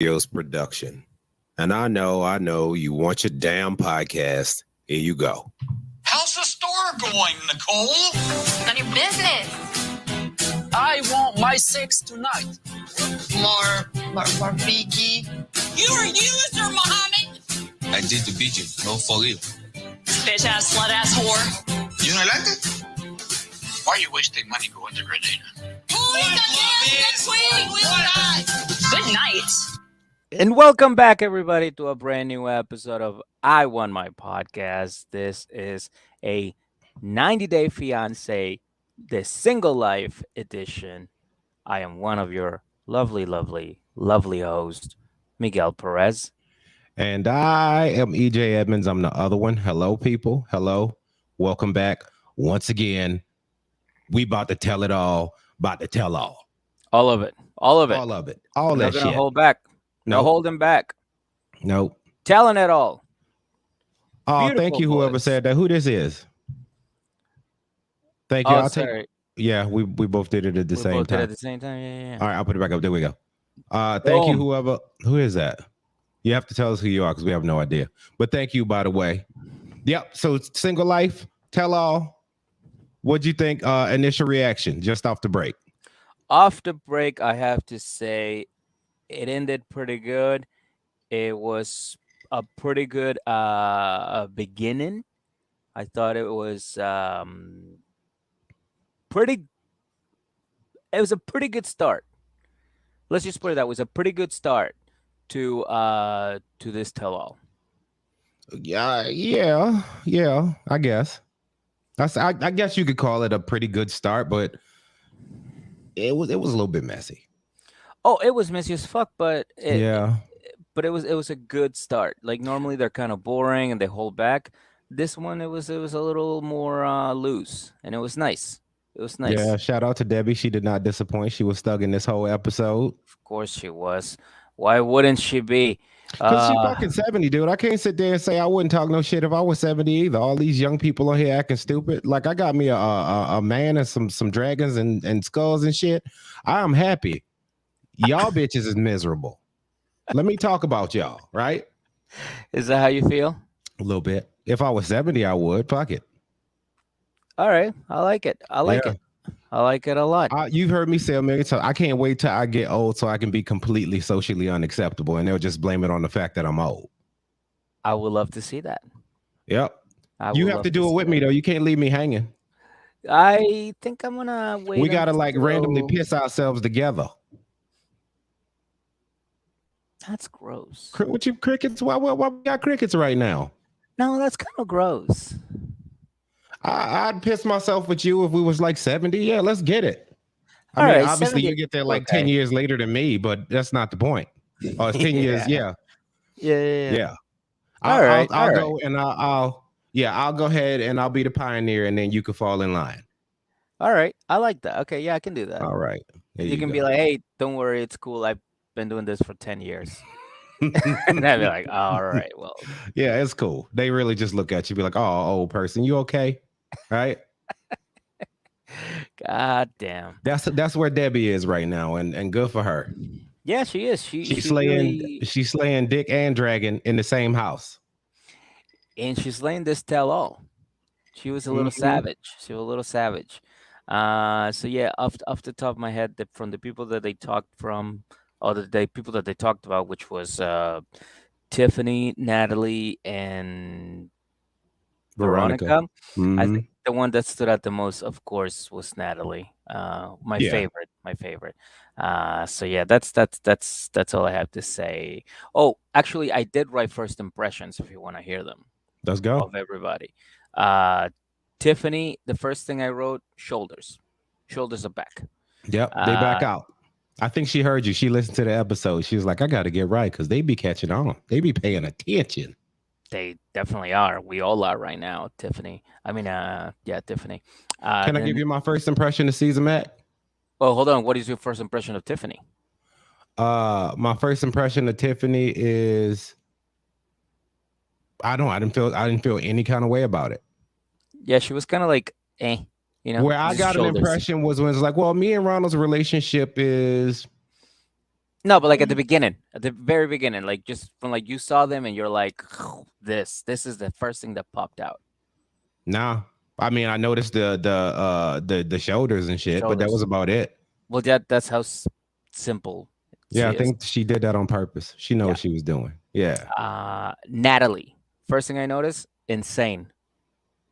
Studios production. And I know you want your damn podcast. Here you go. How's the store going, Nicole? None of your business. I want my sex tonight. More Vicky. You're a user, Mohammed. I did the beat you, no for real. Bitch ass, slut ass whore. You don't like it? Why are you wasting money going to Grenada? Good night. And welcome back, everybody, to a brand new episode of I Won My Podcast. This is a 90-Day Fiancé, the Single Life edition. I am one of your lovely hosts, Miguel Perez. And I am EJ Edmonds. I'm the other one. Hello, people. Hello. Welcome back. Once again, we about to tell it all, about to tell all. All of it. All that Not shit. gonna hold back. No holding back. Nope. Telling it all. Oh, Beautiful thank you, whoever voice. said that. Who this is? Thank you. Oh, I'll sorry. take. Yeah, we both did it at the We same both did time. at the same time. Yeah. All right, I'll put it back up. There we go. Thank you, Boom. whoever. Who is that? You have to tell us who you are because we have no idea. But thank you, by the way. Yep. So it's Single Life, tell all. What'd you think? Initial reaction just off the break. Off the break, I have to say it ended pretty good. It was a pretty good beginning. I thought it was pretty. It was a pretty good start. Let's just put it that way. It was a pretty good start to this tell-all. Yeah. I guess. I guess you could call it a pretty good start, but it was a little bit messy. Oh, it was messy as fuck, but it was a good start. Like normally they're kind of boring and they hold back. This one it was a little more loose, and it was nice. It was nice. Yeah. Shout out to Debbie. She did not disappoint. She was stuck in this whole episode. Of course she was. Why wouldn't she be? Because she fucking 70, dude. I can't sit there and say I wouldn't talk no shit if I was 70 either. All these young people on here acting stupid. Like I got me a man and some dragons and skulls and shit. I am happy. Y'all bitches is miserable. Let me talk about y'all, right? Is that how you feel? A little bit. If I was 70, I would. Fuck it. All right. I like it. I like Yeah. it. I like it a lot. You've heard me say a million times, I can't wait till I get old so I can be completely socially unacceptable. And they'll just blame it on the fact that I'm old. I would love to see that. Yep. I You would have love to do it see with me, that. though. You can't leave me hanging. I think I'm gonna wait. We got to like randomly until- piss ourselves together. That's gross. What you crickets? Why we got crickets right now? No, that's kind of gross. I'd piss myself with you if we was like 70. Yeah, let's get it. I All mean, right, obviously 70 you get there like okay. 10 years later than me, but that's not the point. Or it's 10 years. Yeah. Yeah. I'll right. go and I'll go ahead and I'll be the pioneer and then you can fall in line. All right. I like that. Okay, yeah, I can do that. All right. There You can go. be like, hey, don't worry, it's cool. I've been doing this for 10 years. And I'd be like, oh, all right, well. Yeah, it's cool. They really just look at you, be like, oh, old person, you okay? Right? God damn. That's where Debbie is right now, and good for her. Yeah, she is. She's She's slaying dick and dragon in the same house. And she's laying this tell all. She was a little savage. She was a little savage. So yeah, off the top of my head, from the people that they talked from, or the people that they talked about, which was Tiffany, Natalie, and Veronica. I think the one that stood out the most, of course, was Natalie. My favorite. So yeah, that's all I have to say. Oh, actually, I did write first impressions if you want to hear them. Let's go. Of everybody. Tiffany, the first thing I wrote, shoulders. Shoulders are back. Yep, they back out. I think she heard you. She listened to the episode. She was like, I got to get right because they be catching on. They be paying attention. They definitely are. We all are right now, Tiffany. I mean, yeah, Tiffany. Can I give you my first impression of Season Matt? Oh, hold on. What is your first impression of Tiffany? My first impression of Tiffany is I didn't feel any kind of way about it. Yeah, she was kind of like, you know. Where I got an impression was when it's like, well, me and Ronald's relationship is No, but like at the beginning, at the very beginning, like just from like you saw them and you're like, this is the first thing that popped out. Nah, I mean, I noticed the shoulders and shit, but that Shoulders. was about it. Well, that's how simple. Yeah, I she is. think she did that on purpose. She knows Yeah. what she was doing. Yeah, Natalie. First thing I noticed, insane.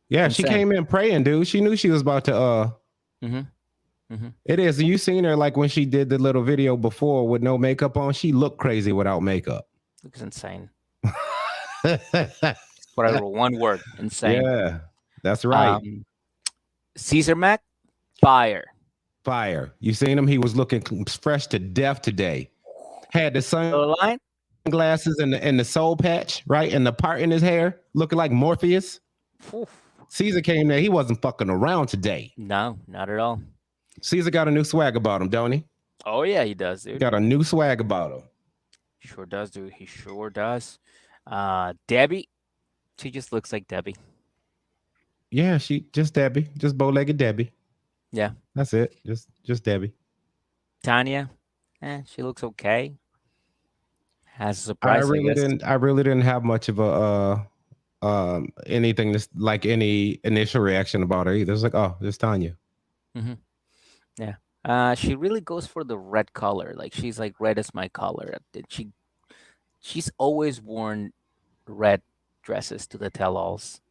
yeah. She insane. came in praying, dude. She knew she was about to. It is. And you seen her like when she did the little video before with no makeup on. She looked crazy without makeup. Looks insane. Whatever, one word, insane. Yeah, that's right. Caesar Mac, fire. Fire. You seen him? He was looking fresh to death today. Had the Line? sunglasses and the soul patch, right? And the part in his hair looking like Morpheus. Oof. Caesar came there. He wasn't fucking around today. No, not at all. Caesar got a new swag about him, don't he? Oh yeah, he does, dude. Got a new swag about him. Sure does, dude. He sure does. Debbie, she just looks like Debbie. Yeah, she just Debbie, just bow-legged Debbie. Yeah, that's it. Just Debbie. Tanya, she looks okay. Has a surprise. I really didn't have much of a anything this like any initial reaction about her either. It's like, oh, there's Tanya. Yeah. She really goes for the red color. Like she's like, red is my color. She's always worn red dresses to the tell-alls.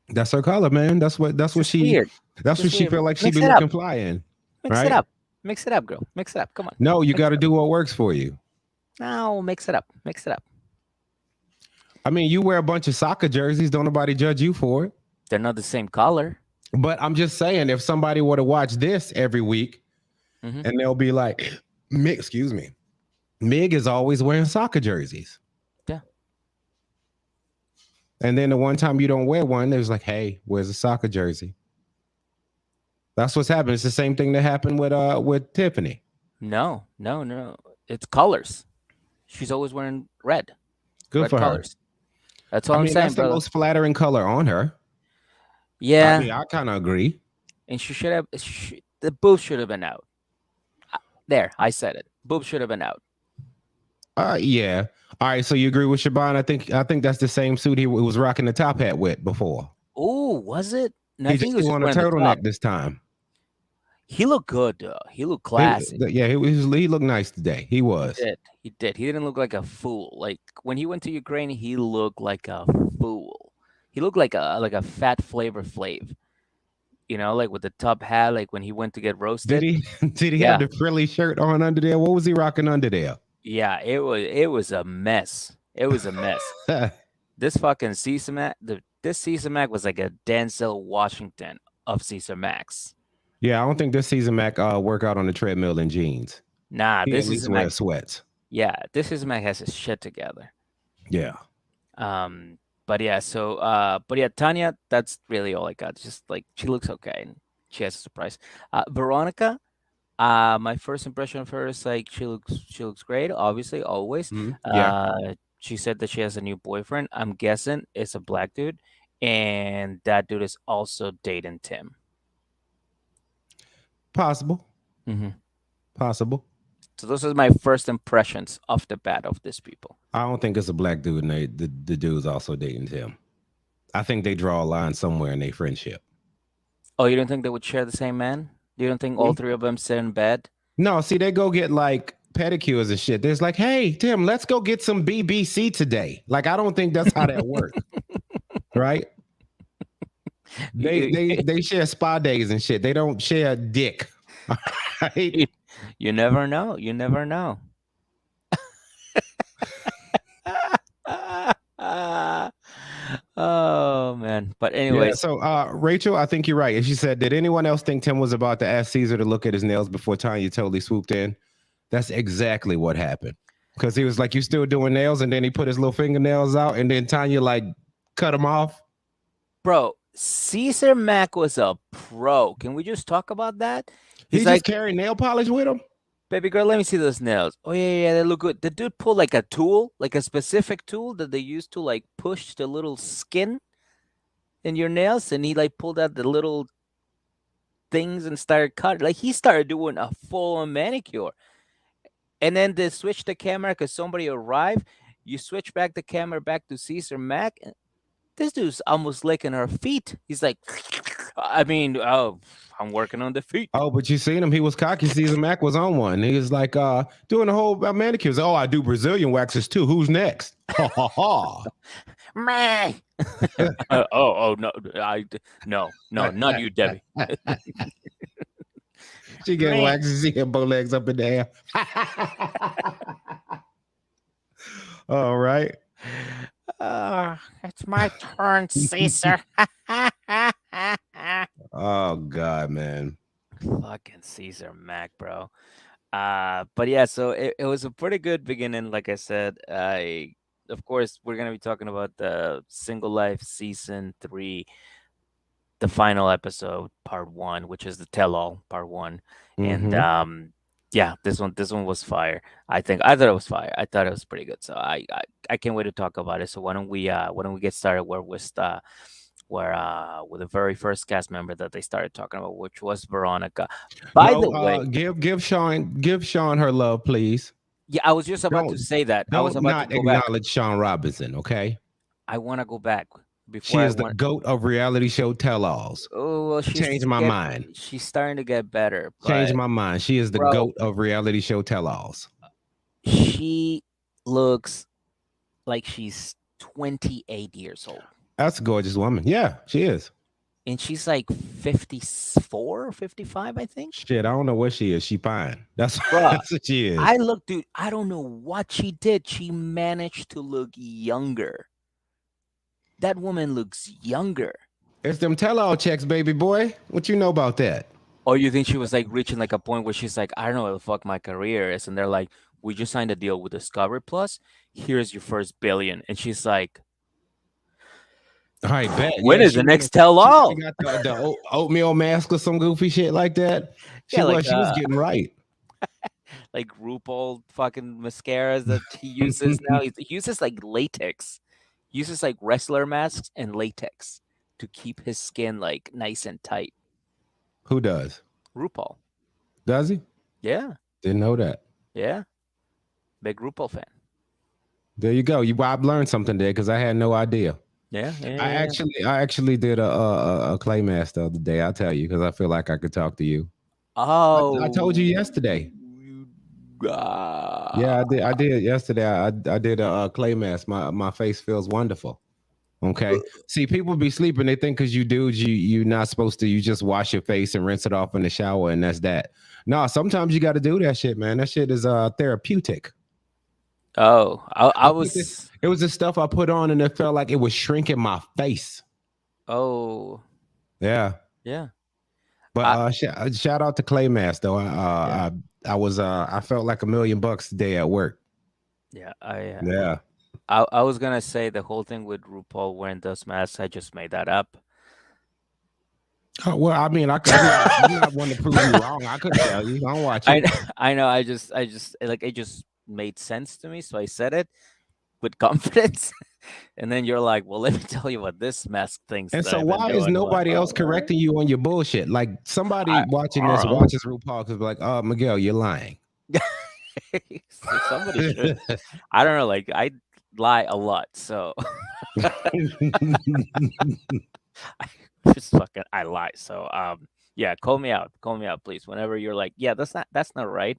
That's her color, man. That's what she weird. That's what she weird. feel like she Mix be it up. looking fly in. Mix right? it up. Mix it up, girl. Mix it up. Come on. No, you Mix got to it do what works for you. No, mix it up. Mix it up. I mean, you wear a bunch of soccer jerseys. Don't nobody judge you for it. They're not the same color. But I'm just saying, if somebody were to watch this every week, and they'll be like, excuse me, Mig is always wearing soccer jerseys. Yeah. And then the one time you don't wear one, there's like, hey, where's the soccer jersey? That's what's happened. It's the same thing that happened with Tiffany. No. It's colors. She's always wearing red. Good red for colors. her. That's all I'm saying, that's brother. the most flattering color on her. Yeah. I mean, I kind of agree. And she should have. The boobs should have been out. There, I said it. Boobs should have been out. Yeah. All right. So you agree with Shaban? I think that's the same suit he was rocking the top hat with before. Oh, was it? No, He just threw on a turtleneck this time. He looked good, though. He looked classy. He looked nice today. He was. He did. He didn't look like a fool. Like when he went to Ukraine, he looked like a fool. He looked like a fat Flavor Flav. You know, like with the top hat, like when he went to get roasted. Did he have the frilly shirt on under there? What was he rocking under there? Yeah, it was a mess. It was a mess. This fucking Caesar Mac, this Caesar Mac was like a Denzel Washington of Caesar Max. Yeah, I don't think this Caesar Mac work out on the treadmill in jeans. Nah, this is wear sweats. Yeah, this Caesar Mac has his shit together. Yeah. But yeah, Tanya, that's really all I got. Just like she looks okay and she has a surprise. Veronica, my first impression of her is like she looks great, obviously, always. Yeah. She said that she has a new boyfriend. I'm guessing it's a black dude, and that dude is also dating Tim. Possible. Possible. So those are my first impressions off the bat of these people. I don't think it's a black dude, and the dude's also dating Tim. I think they draw a line somewhere in their friendship. Oh, you don't think they would share the same man? You don't think all three of them sit in bed? No, see, they go get like pedicures and shit. There's like, hey, Tim, let's go get some BBC today. Like, I don't think that's how that works. Right? They share spa days and shit. They don't share dick. Right? You never know. You never know. Oh man. But anyway. Yeah, so Rachel, I think you're right. And she said, did anyone else think Tim was about to ask Caesar to look at his nails before Tanya totally swooped in? That's exactly what happened. Because he was like, you still doing nails? And then he put his little fingernails out, and then Tanya like cut them off. Bro, Caesar Mac was a pro. Can we just talk about that? He's like just carrying nail polish with him. Baby girl, let me see those nails. Oh yeah, they look good. The dude pulled like a tool, like a specific tool that they use to like push the little skin in your nails, and he like pulled out the little things and started cutting. Like he started doing a full-on manicure. and then they switch the camera because somebody arrived. You switch back the camera back to Caesar Mac. And this dude's almost licking her feet. He's like, I mean, oh, I'm working on the feet. Oh, but you seen him? He was cocky. Caesar Mac was on one. He was like doing the whole manicures. Oh, I do Brazilian waxes too. Who's next? Ha ha ha. Meh. No, no, not you, Debbie. She getting waxes. She had both legs up in the air. All right. It's my turn, Caesar. Oh God, man. Fucking Caesar Mac, bro. But yeah, so it was a pretty good beginning. Like I said, of course we're gonna be talking about the Single Life season 3, the final episode, part 1, which is the tell-all, part 1. And yeah, this one was fire. I thought it was fire. I thought it was pretty good. So I can't wait to talk about it. So why don't we get started with the very first cast member that they started talking about, which was Veronica. By the way, give Sean her love, please. yeah, I was just about to say that. I was Don't about not to go back. acknowledge Sean Robinson, okay? I want to go back before She is the goat of reality show tell-alls. Oh, well, Change my mind. She's starting to get better. Change but my mind. She is the Bro. goat of reality show tell-alls. She looks like she's 28 years old. That's a gorgeous woman. Yeah, she is. And she's like 54 or 55, I think. Shit, I don't know what she is. She fine. That's Bruh, what she is. Dude, I don't know what she did. She managed to look younger. That woman looks younger. It's them tell-all checks, baby boy. What you know about that? Or you think she was like reaching like a point where she's like, I don't know what the fuck my career is. And they're like, we just signed a deal with Discovery Plus. Here's your first billion. And she's like, All right, bet. when is the next tell-all? She got the oatmeal mask or some goofy shit like that. She Yeah, was. like, She was getting right. Like RuPaul fucking mascaras that he uses now. He uses like latex. He uses like wrestler masks and latex to keep his skin like nice and tight. Who does? RuPaul. Does he? Yeah. Didn't know that. Yeah. Big RuPaul fan. There you go. I've learned something there because I had no idea. Yeah. I actually did a clay mask the other day. I'll tell you because I feel like I could talk to you. Oh. I told you yesterday. Yeah, I did yesterday. I did a clay mask. My face feels wonderful. Okay. See, people be sleeping. They think because you dudes, you're not supposed to. You just wash your face and rinse it off in the shower, and that's that. No, sometimes you got to do that shit, man. That shit is therapeutic. Oh, I was. It was the stuff I put on, and it felt like it was shrinking my face. Oh. Yeah. Yeah. But shout out to Clay Mask though. I felt like $1 million today at work. Yeah. Yeah. I was gonna say the whole thing with RuPaul wearing those masks. I just made that up. Oh, well, I mean, I'm not one to prove you wrong. I couldn't tell you. I don't watch it. I know. I just like it just made sense to me, so I said it with confidence. And then you're like, "Well, let me tell you what this mask thinks." And that so I've been why is doing." nobody Like, else correcting you on your bullshit? Like somebody watching this watches RuPaul because like, "Oh, Miguel, you're lying." Somebody should. I don't know. Like I lie a lot, so I lie. So yeah, call me out, please. Whenever you're like, yeah, that's not right.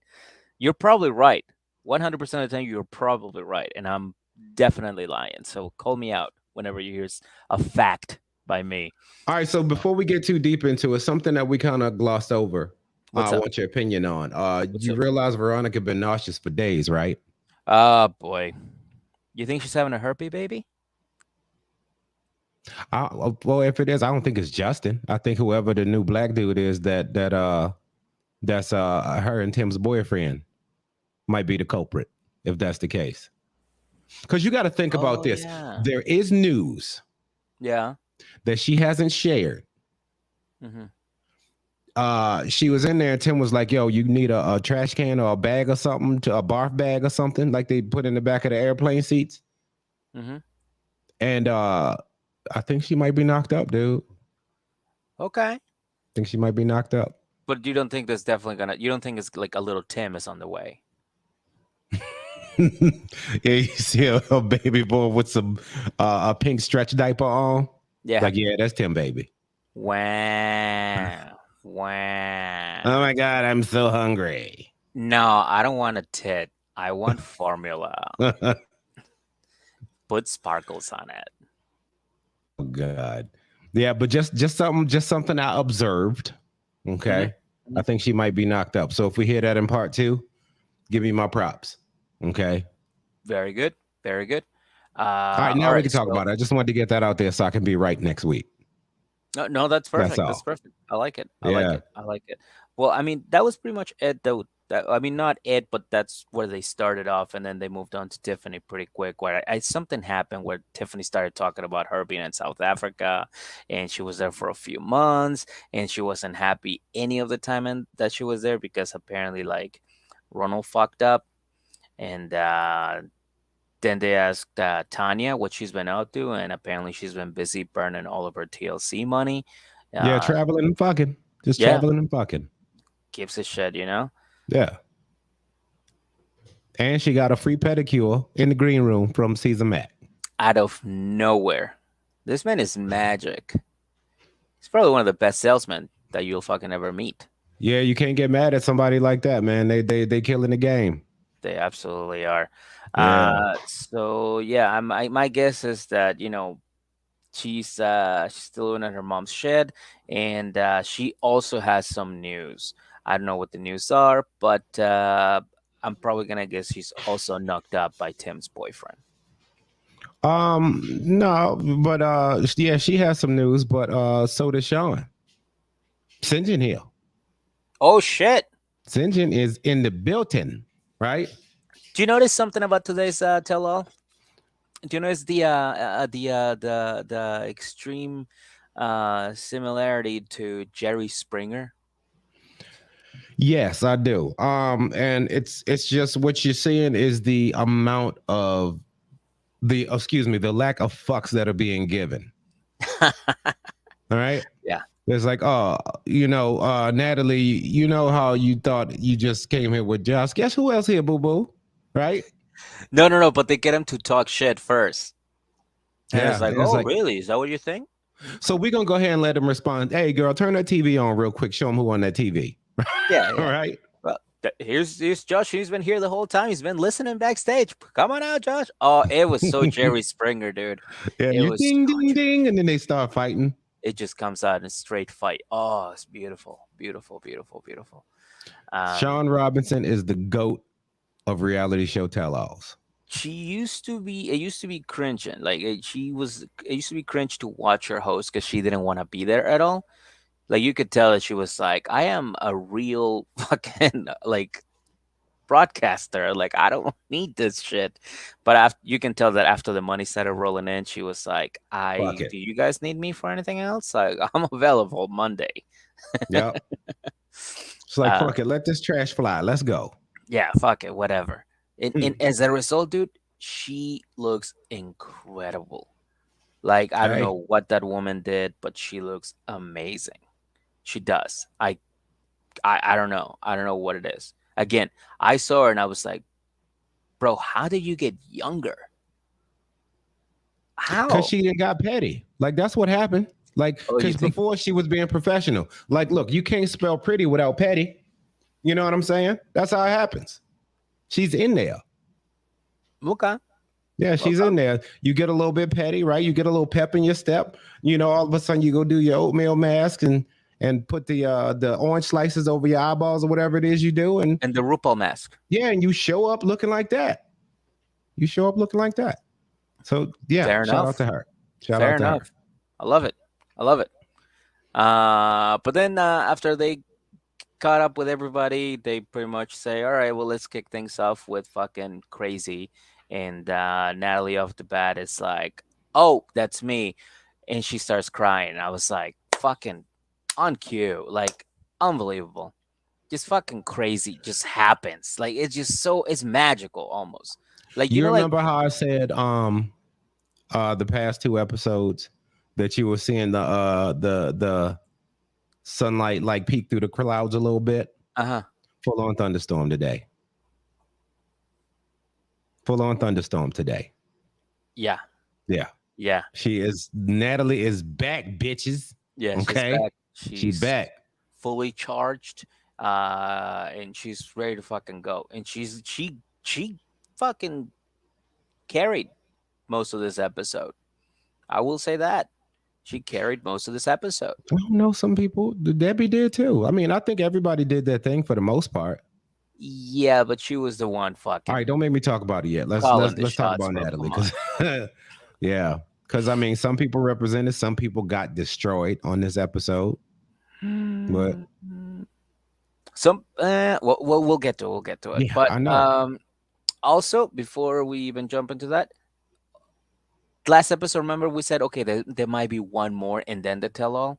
You're probably right. 100% of the time, you're probably right, and I'm definitely lying. So call me out whenever you hear a fact by me. All right. So before we get too deep into it, something that we kind of glossed over. What's I up? want your opinion on. You up? realize Veronica been nauseous for days, right? Oh boy, you think she's having a herpes baby? Well, if it is, I don't think it's Justin. I think whoever the new black dude is that's her and Tim's boyfriend might be the culprit if that's the case. Because you got to think about this. Yeah. There is news Yeah. that she hasn't shared. Mm-hmm. She was in there and Tim was like, yo, you need a trash can or a bag or something, a barf bag or something like they put in the back of the airplane seats. Mm-hmm. And I think she might be knocked up, dude. Okay. I think she might be knocked up. But you don't think that's definitely gonna? You don't think it's like a little Tim is on the way? Yeah, you see a baby boy with some a pink stretch diaper on. Yeah. Like, yeah, that's Tim Baby. Wow. Oh Wow. my God, I'm so hungry. No, I don't want a tit. I want formula. Put sparkles on it. Oh God. Yeah, but just something I observed. Okay. I think she might be knocked up. So if we hear that in part 2, give me my props. Okay. Very good. Very good. All right, now all we right, can talk so- about it. I just wanted to get that out there so I can be right next week. No, that's perfect. That's That's all. perfect. I like it. I Yeah. like it. I like it. Well, I mean, that was pretty much it, though. I mean, not it, but that's where they started off, and then they moved on to Tiffany pretty quick. Where something happened where Tiffany started talking about her being in South Africa, and she was there for a few months, and she wasn't happy any of the time that she was there because apparently, like, Ronald fucked up, and then they asked Tanya what she's been out to, and apparently she's been busy burning all of her TLC money. Yeah, traveling and fucking. Just yeah. traveling and fucking. Gives a shit, you know? Yeah. And she got a free pedicure in the green room from Caesar Mac. Out of nowhere. This man is magic. He's probably one of the best salesmen that you'll fucking ever meet. Yeah, you can't get mad at somebody like that, man. They killing the game. They absolutely are. Yeah. So yeah, my guess is that, you know, she's still living in her mom's shed, and she also has some news. I don't know what the news are, but I'm probably gonna guess she's also knocked up by Tim's boyfriend. No, but yeah, she has some news, but so does Sean. Sinjin here. Oh shit! Sinjin is in the building, right? Do you notice something about today's tell-all? Do you notice the extreme similarity to Jerry Springer? Yes, I do. And it's just what you're seeing is the amount of the lack of fucks that are being given. All right. Yeah. It's like, Natalie, you know how you thought you just came here with Josh. Guess who else here, boo boo? Right? No, but they get him to talk shit first. And Yeah, it's like, it's oh, like- really? Is that what you think? So we're gonna go ahead and let him respond. Hey, girl, turn that TV on real quick. Show him who on that TV. Yeah. All right. Well, here's Josh. He's been here the whole time. He's been listening backstage. Come on out, Josh. Oh, it was so Jerry Springer, dude. Yeah, It you was ding, so ding, ding, and then they start fighting. It just comes out in a straight fight. Oh, it's beautiful, beautiful, beautiful, beautiful. Sean Robinson is the GOAT of reality show tell-alls. It used to be cringing. Like it used to be cringe to watch her host because she didn't want to be there at all. Like you could tell that she was like, I am a real fucking like broadcaster. Like I don't need this shit. But you can tell that after the money started rolling in, she was like, Fuck it. do you guys need me for anything else? Like I'm available Monday. Yep. It's like, fuck it, let this trash fly. Let's go. Yeah, fuck it, whatever. And as a result, dude, she looks incredible. Like I don't Hey. know what that woman did, but she looks amazing. She does. I don't know. I don't know what it is. Again, I saw her and I was like, bro, how did you get younger? How? Because she got petty. Like that's what happened. Like, Oh, you because think- before she was being professional. Like, look, you can't spell pretty without petty. You know what I'm saying? That's how it happens. She's in there. Okay. Yeah, she's in there. You get a little bit petty, right? You get a little pep in your step. You know, all of a sudden you go do your oatmeal mask and put the orange slices over your eyeballs or whatever it is you do, and And the RuPaul mask. yeah, and you show up looking like that. You show up looking like that. So yeah, Fair shout enough. out to her. Shout Fair out to enough. her. I love it. I love it. But then after they caught up with everybody, they pretty much say, all right, well, let's kick things off with fucking Crazy. And Natalie off the bat is like, oh, that's me. And she starts crying. I was like, fucking on cue. Like, unbelievable. Just fucking crazy. Just happens. Like, it's just so, it's magical almost. Like, You know, like, remember how I said the past 2 episodes that you were seeing the sunlight like peek through the clouds a little bit? uh-huh. Full on thunderstorm today. full on thunderstorm today. Yeah. Yeah. Yeah. Natalie is back, bitches. Yeah. Okay. She's back. She's back. Fully charged. And she's ready to fucking go. And she fucking carried most of this episode. I will say that. She carried most of this episode. I don't know, some people. Debbie did too. I mean, I think everybody did their thing for the most part. Yeah, but she was the one fucking. All right, don't make me talk about it yet. Let's calling the talk shots, about bro. Natalie. Come 'Cause yeah, because I mean, some people represented, some people got destroyed on this episode. But some, we'll get to it. We'll get to it. Yeah, But I know. Also, before we even jump into that, last episode, remember we said, okay, there might be one more and then the tell-all,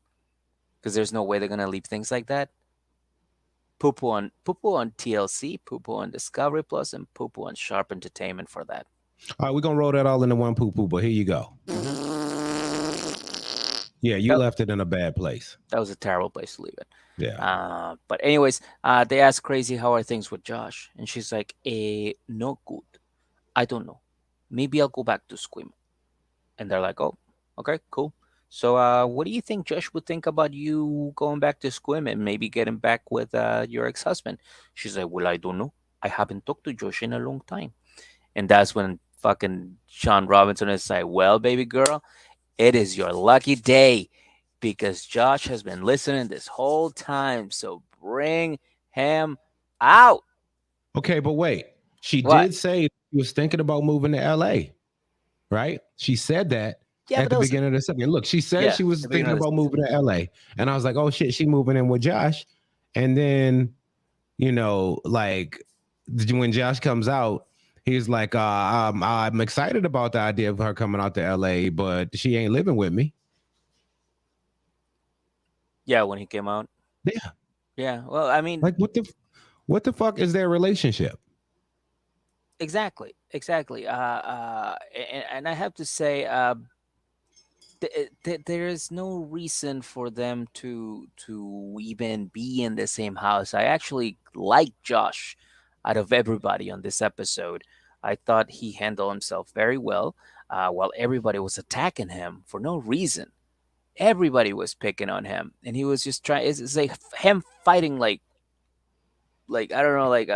because there's no way they're gonna leave things like that. Poo-poo on TLC, poo-poo on Discovery Plus, and poo-poo on Sharp Entertainment for that. all right, we're gonna roll that all into one poo-poo, but here you go. Yeah, you Yep. left it in a bad place. That was a terrible place to leave it. Yeah. But anyways, they asked Crazy, how are things with Josh? And she's like, no good. I don't know. Maybe I'll go back to Squim. And they're like, oh, okay, cool. So what do you think Josh would think about you going back to Squim and maybe getting back with your ex-husband? She's like, well, I don't know. I haven't talked to Josh in a long time. And that's when fucking Sean Robinson is like, well, baby girl, it is your lucky day because Josh has been listening this whole time. So bring him out. Okay, but wait. She What? did say she was thinking about moving to LA, right? She said that Yeah, at but the that was, beginning of the second. Look, she said Yeah, she was the beginning thinking of the about moving to LA. And I was like, oh shit, she moving in with Josh. And then, you know, like when Josh comes out, he's like, I'm excited about the idea of her coming out to LA, but she ain't living with me. yeah, when he came out. Yeah. Yeah. Well, I mean, Like what the fuck is their relationship? exactly. And I have to say, there is no reason for them to even be in the same house. I actually like Josh out of everybody on this episode. I thought he handled himself very well, while everybody was attacking him for no reason. Everybody was picking on him, and he was just trying. It's like him fighting like I don't know, like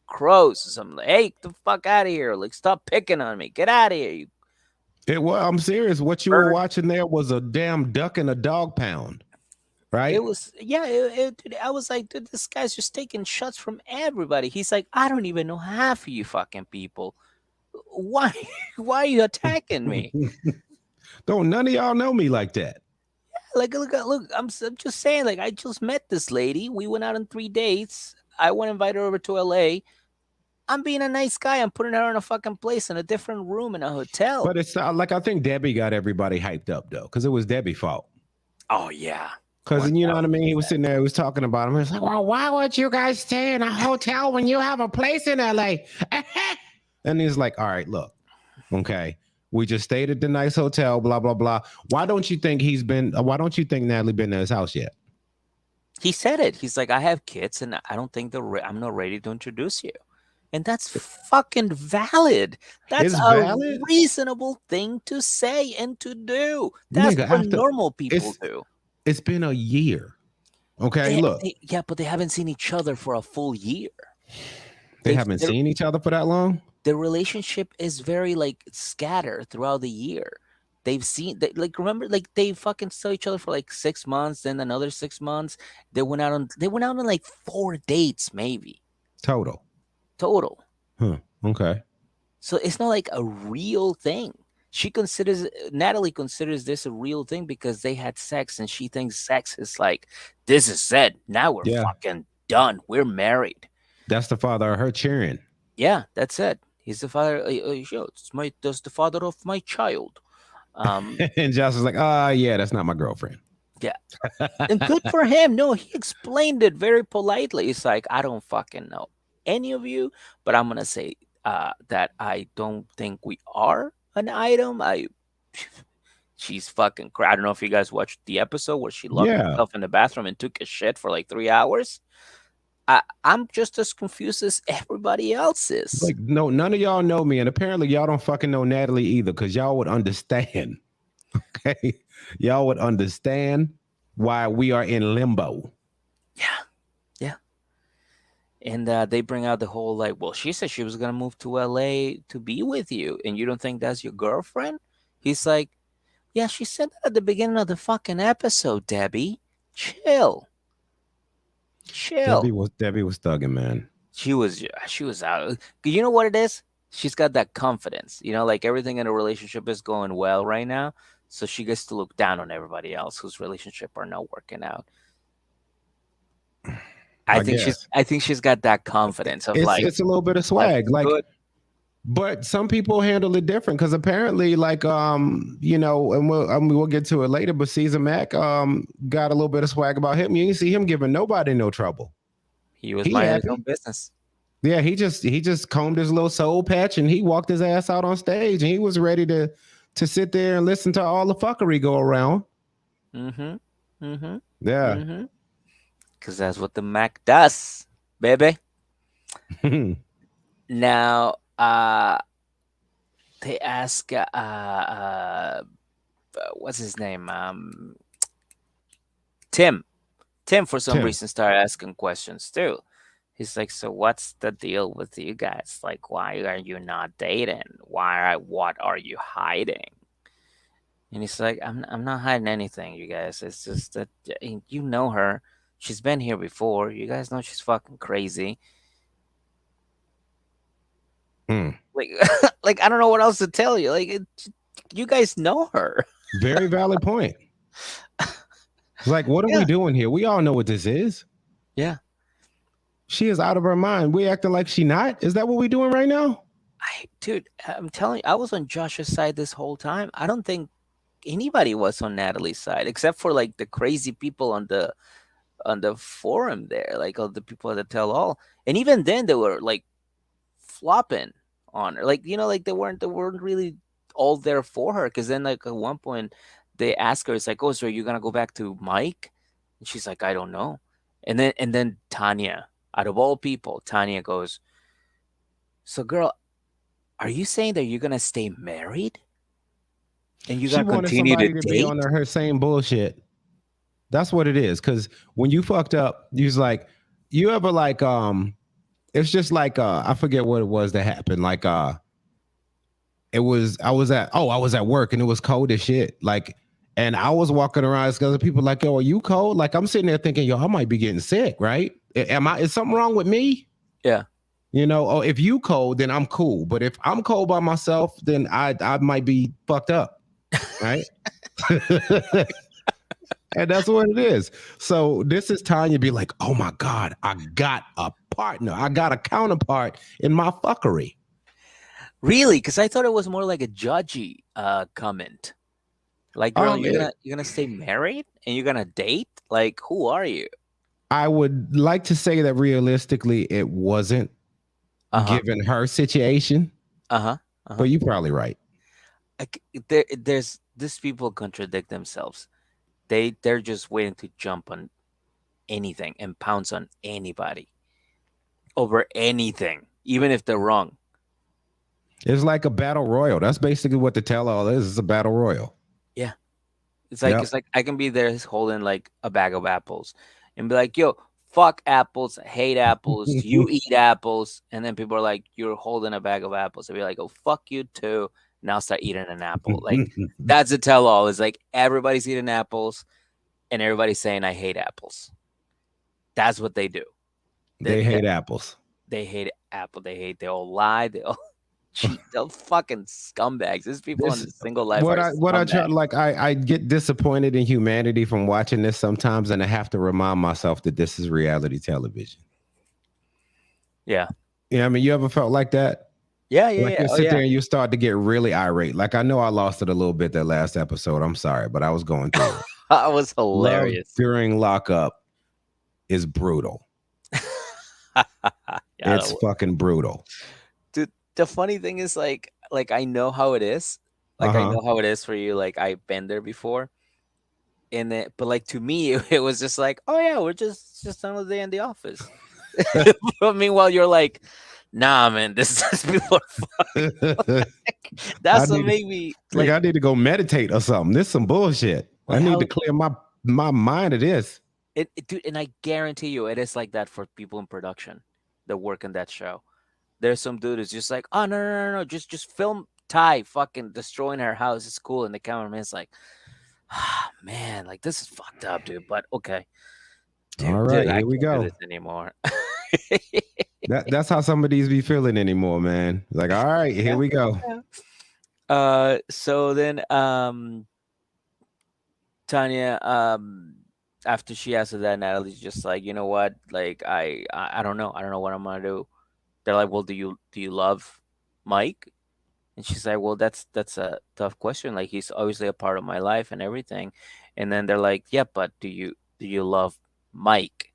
crows or something. Like, hey, get the fuck out of here! Like, stop picking on me. Get out of here, you. I'm serious. What you were Bird. watching there was a damn duck and a dog pound, right? It was, yeah. Dude, I was like, dude, this guy's just taking shots from everybody. He's like, I don't even know half of you fucking people. Why are you attacking me? Don't none of y'all know me like that. Like, look. I'm just saying. Like, I just met this lady. We went out on 3 dates. I want to invite her over to LA. I'm being a nice guy. I'm putting her in a fucking place in a different room in a hotel. But it's like I think Debbie got everybody hyped up though, because it was Debbie's fault. Oh yeah. Because you know what I mean? He was sitting there, he was talking about him. He was like, well, why would you guys stay in a hotel when you have a place in LA? And he's like, all right, look, okay. We just stayed at the nice hotel, blah, blah, blah. Why don't you think Natalie been to his house yet? He said it. He's like, I have kids, and I don't think I'm not ready to introduce you. And that's fucking valid. That's It's a valid? reasonable thing to say and to do. That's Nigga, what after- normal people it's- do. It's been a year. Okay, look, Yeah, but they haven't seen each other for a full year. they haven't seen each other for that long. The relationship is very like scattered throughout the year. They've seen remember, like they fucking saw each other for like 6 months, then another 6 months. They went out on like 4 dates, maybe Total. total. Okay. So it's not like a real thing. Natalie considers this a real thing because they had sex, and she thinks sex is like, this is it. Now we're Yeah. fucking done. We're married. That's the father of her cheering. Yeah, that's it. He's the father. That's the father of my child. And Josh is like, yeah, that's not my girlfriend. And good for him. No, he explained it very politely. It's like, I don't fucking know any of you, but I'm gonna say that I don't think we are an item. She's fucking I don't know if you guys watched the episode where she locked Yeah. herself in the bathroom and took a shit for like 3 hours. I'm just as confused as everybody else is. Like, no, none of y'all know me, and apparently y'all don't fucking know Natalie either, because y'all would understand. Okay, y'all would understand why we are in limbo. And they bring out the whole like, well, she said she was gonna move to LA to be with you, and you don't think that's your girlfriend? He's like, yeah, she said that at the beginning of the fucking episode. Debbie, chill. Debbie was thugging, man. She was out. You know what it is? She's got that confidence. You know, like everything in a relationship is going well right now, so she gets to look down on everybody else whose relationship are not working out. I think she's got that confidence of It's a little bit of swag, like. good. But some people handle it different, because apparently, like, you know, and we'll get to it later. But Caesar Mac got a little bit of swag about him. You can see him giving nobody no trouble. He was minding his own business. Yeah, he just combed his little soul patch and he walked his ass out on stage, and he was ready to sit there and listen to all the fuckery go around. Yeah. Because that's what the Mac does, baby. Now, they ask, what's his name? Tim. Tim, for some reason, started asking questions too. He's like, so what's the deal with you guys? Like, why are you not dating? What are you hiding? And he's like, I'm not hiding anything, you guys. It's just that you know her. She's been here before. You guys know she's fucking crazy. Like, like I don't know what else to tell you. Like, you guys know her. Very valid point. Like, what are we doing here? We all know what this is. Yeah. She is out of her mind. We acting like she not? Is that what we doing right now? Dude, I'm telling you, I was on Josh's side this whole time. I don't think anybody was on Natalie's side, except for like the crazy people on the forum there, like all the people at the tell all. And even then they were like flopping on her. Like, you know, like they weren't really all there for her. Because then like at one point they ask her, it's like, oh, so are you gonna go back to Mike? And she's like, I don't know. And then Tanya, out of all people, Tanya goes, so girl, are you saying that you're gonna stay married? And you're gonna continue to date? Be on her same bullshit. That's what it is. Because when you fucked up, you was like, you ever like it's just like I forget what it was that happened. Like I was at work and it was cold as shit. Like, and I was walking around because people like, yo, are you cold? Like, I'm sitting there thinking, yo, I might be getting sick, right? Is something wrong with me? Yeah. You know, oh, if you cold, then I'm cool. But if I'm cold by myself, then I might be fucked up, right? And that's what it is. So this is Tanya be like, oh my God, I got a partner. I got a counterpart in my fuckery. Really? Because I thought it was more like a judgy comment. Like, girl, you're gonna stay married and you're gonna date? Like, who are you? I would like to say that realistically it wasn't given her situation. But you're probably right. There's these people contradict themselves. They're just waiting to jump on anything and pounce on anybody over anything, even if they're wrong. It's like a battle royal. That's basically what the tell-all is. It's a battle royal. Yeah. It's like I can be there holding like a bag of apples and be like, yo, fuck apples, hate apples, you eat apples. And then people are like, you're holding a bag of apples. I'll be like, oh, fuck you too. And I'll start eating an apple. Like, that's a tell-all. It's like everybody's eating apples and everybody's saying I hate apples. That's what they do. They hate apples. They hate apple. They all lie. They all cheat. They're fucking scumbags. There's people on the single life. I get disappointed in humanity from watching this sometimes, and I have to remind myself that this is reality television. Yeah. Yeah, I mean, you ever felt like that? Yeah. You sit there and you start to get really irate. Like, I know I lost it a little bit that last episode. I'm sorry, but I was going through it. That was hilarious. Love during lockup is brutal. It's fucking brutal. Dude, the funny thing is like I know how it is. Like, I know how it is for you. Like, I've been there before. But like, to me, it was just like, oh yeah, we're just another day in the office. But meanwhile, you're like, nah, man, this is people. That's what made me like, like. I need to go meditate or something. This is some bullshit. Like I need how- to clear my mind of this. Dude, and I guarantee you, it is like that for people in production that work in that show. There's some dude who's just like, oh no, just film Ty fucking destroying her house. It's cool, and the cameraman's like, ah, man, like this is fucked up, dude. But okay, All right, I here we can't do go. this anymore. That's how some of these be feeling anymore, man. Like, all right, here we go. So then Tanya, after she answered that, Natalie's just like, you know what? Like I don't know. I don't know what I'm gonna do. They're like, well, do you love Mike? And she's like, well, that's a tough question. Like he's obviously a part of my life and everything. And then they're like, yeah, but do you love Mike?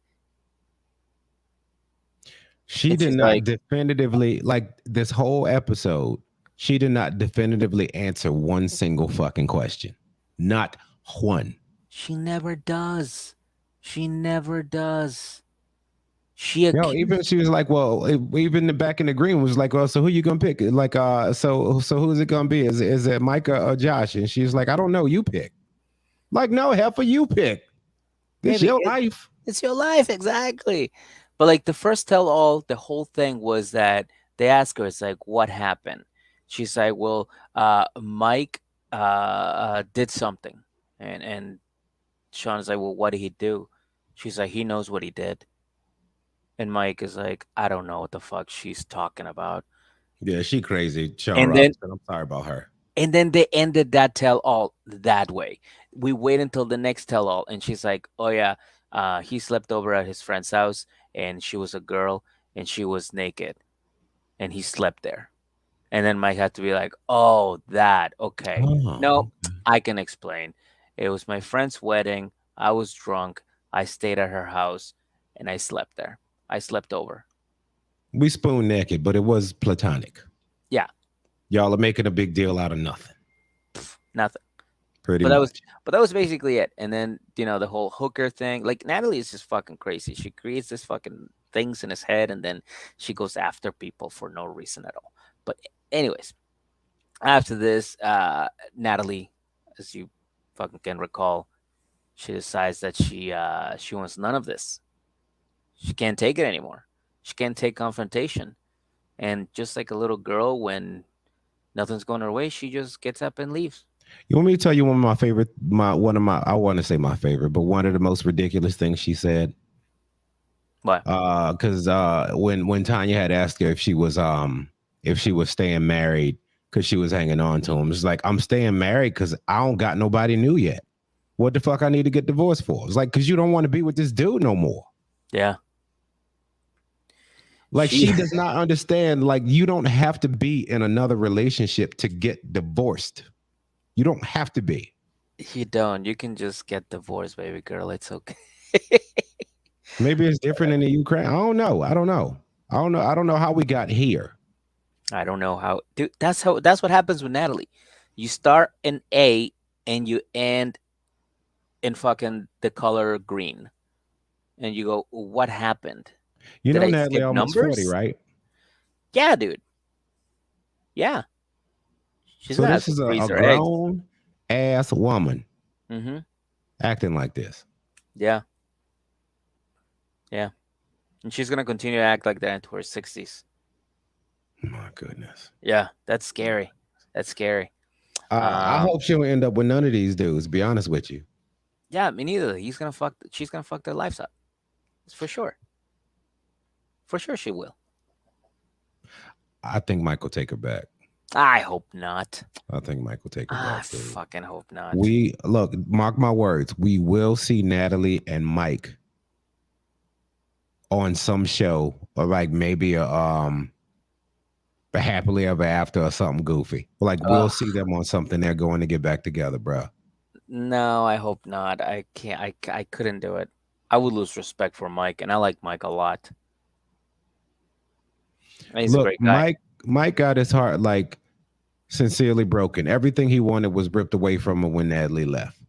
She And did she's not like- definitively, like this whole episode, she did not definitively answer one single fucking question. Not one. She never does. She never does. She No, even she was like, well, even back in the green was like, well, so who you gonna pick? Like, so who's it gonna be? Is it Micah or Josh? And she's like, I don't know, you pick. Like, no, heifer, you pick. This Maybe your it- life. It's your life, exactly. But like the first tell all, the whole thing was that they asked her, it's like, what happened? She's like, well, Mike did something. And Sean is like, well, what did he do? She's like, he knows what he did. And Mike is like, I don't know what the fuck she's talking about. Yeah, she crazy. Sean And then- Robinson. I'm sorry about her. And then they ended that tell all that way. We wait until the next tell all, and she's like, oh yeah, he slept over at his friend's house, and she was a girl, and she was naked, and he slept there. And then Mike had to be like, oh, that, okay. Oh. No, I can explain. It was my friend's wedding. I was drunk. I stayed at her house, and I slept there. I slept over. We spoon naked, but it was platonic. Yeah. Y'all are making a big deal out of nothing. Nothing. Pretty But much. that was basically it. And then, the whole hooker thing, like Natalie is just fucking crazy. She creates this fucking things in his head, and then she goes after people for no reason at all. But anyways, after this, Natalie, as you fucking can recall, she decides that she wants none of this. She can't take it anymore. She can't take confrontation. And just like a little girl, when nothing's going her way, she just gets up and leaves. You want me to tell you one of my favorite, I want to say my favorite, but one of the most ridiculous things she said? What? Because when Tanya had asked her if she was staying married because she was hanging on to him, it's like, I'm staying married because I don't got nobody new yet. What the fuck I need to get divorced for? It's like, because you don't want to be with this dude no more. Yeah. Like she does not understand. Like you don't have to be in another relationship to get divorced. You don't have to be. You don't. You can just get divorced, baby girl. It's okay. Maybe it's different in the Ukraine. I don't know. I don't know how we got here. I don't know how. Dude, that's what happens with Natalie. You start in A and you end in fucking the color green. And you go, what happened? You Did know I Natalie skip almost numbers? 40, right? Yeah, dude. Yeah. She's So gonna this have is to a freeze her eggs. grown ass woman Mm-hmm. acting like this. Yeah. Yeah. And she's gonna continue to act like that into her 60s. My goodness. Yeah, that's scary. That's scary. I hope she don't end up with none of these dudes. Be honest with you. Yeah, me neither. She's gonna fuck their lives up. It's for sure. For sure she will. I think Mike will take her back. I hope not. I think Mike will take her I back. Dude. fucking hope not. We look, mark my words. We will see Natalie and Mike on some show, or like maybe a happily ever after or something goofy. Like we'll see them on something. They're going to get back together, bro. No, I hope not. I can't. I couldn't do it. I would lose respect for Mike, and I like Mike a lot. He's a Look, great guy. Mike got his heart like sincerely broken. Everything he wanted was ripped away from him when Natalie left,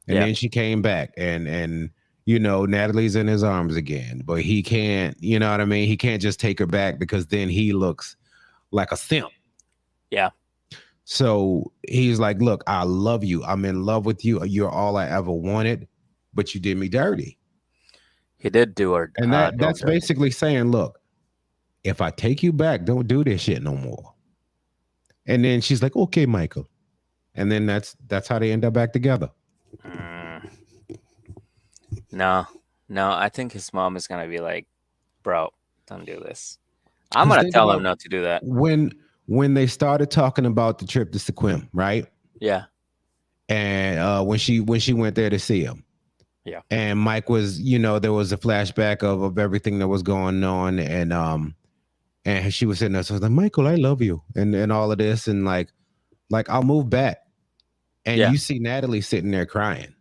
and Yeah. then she came back, and Natalie's in his arms again, but he can't, you know what I mean? He can't just take her back because then he looks like a simp. Yeah. So he's like, look, I love you. I'm in love with you. You're all I ever wanted, but you did me dirty. He did do her. And that's basically saying, look, if I take you back, don't do this shit no more. And then she's like, okay, Michael. And then that's how they end up back together. No, I think his mom is gonna be like, bro, don't do this. I'm gonna tell him not to do that. When they started talking about the trip to Sequim, right? Yeah. And when she went there to see him. Yeah. And Mike was, there was a flashback of everything that was going on, and she was sitting there, so I was like, Michael, I love you, and all of this, and like I'll move back. And you see Natalie sitting there crying.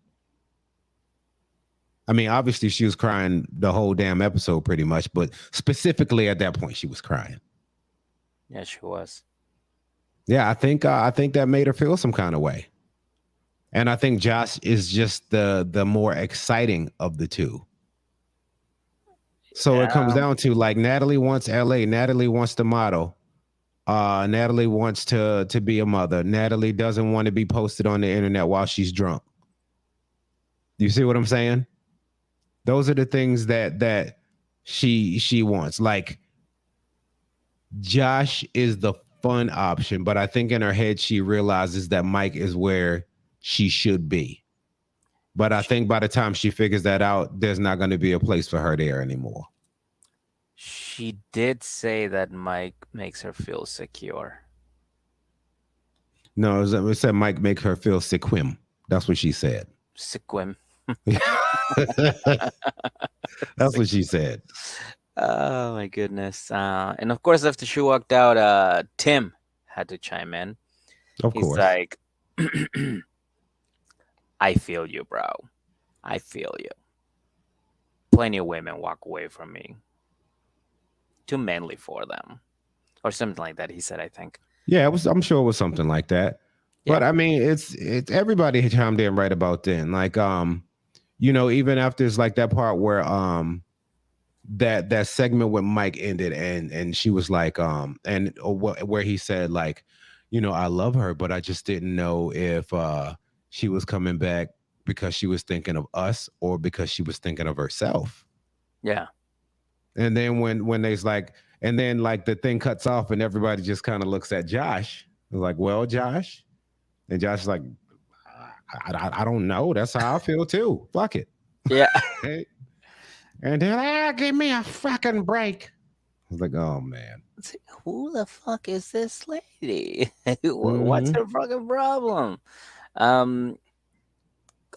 I mean, obviously she was crying the whole damn episode pretty much, but specifically at that point she was crying. Yeah, she was. Yeah, I think that made her feel some kind of way. And I think Josh is just the more exciting of the two. So it comes down to like Natalie wants LA, Natalie wants the model. Natalie wants to be a mother. Natalie doesn't want to be posted on the internet while she's drunk. You see what I'm saying? Those are the things that she wants. Like Josh is the fun option, but I think in her head she realizes that Mike is where she should be. But I think by the time she figures that out, there's not going to be a place for her there anymore. She did say that Mike makes her feel secure. No, it said Mike makes her feel Sequim. That's what she said. Sequim. That's what she said. Oh my goodness. And of course, after she walked out, Tim had to chime in. Of course. He's like, I feel you, bro. I feel you. Plenty of women walk away from me. Too manly for them. Or something like that, he said, I think. Yeah, I'm sure it was something like that. Yeah. But I mean, it's everybody chimed in right about then. Like, even after it's like that part where that segment with Mike ended and she was like, where he said like, I love her, but I just didn't know if she was coming back because she was thinking of us or because she was thinking of herself. Yeah. And then when there's like, and then like the thing cuts off and everybody just kind of looks at Josh. Like, well, Josh. And Josh is like, I don't know. That's how I feel too. Fuck it. Yeah. And then, give me a fucking break. I was like, oh man. Who the fuck is this lady? What's her fucking problem?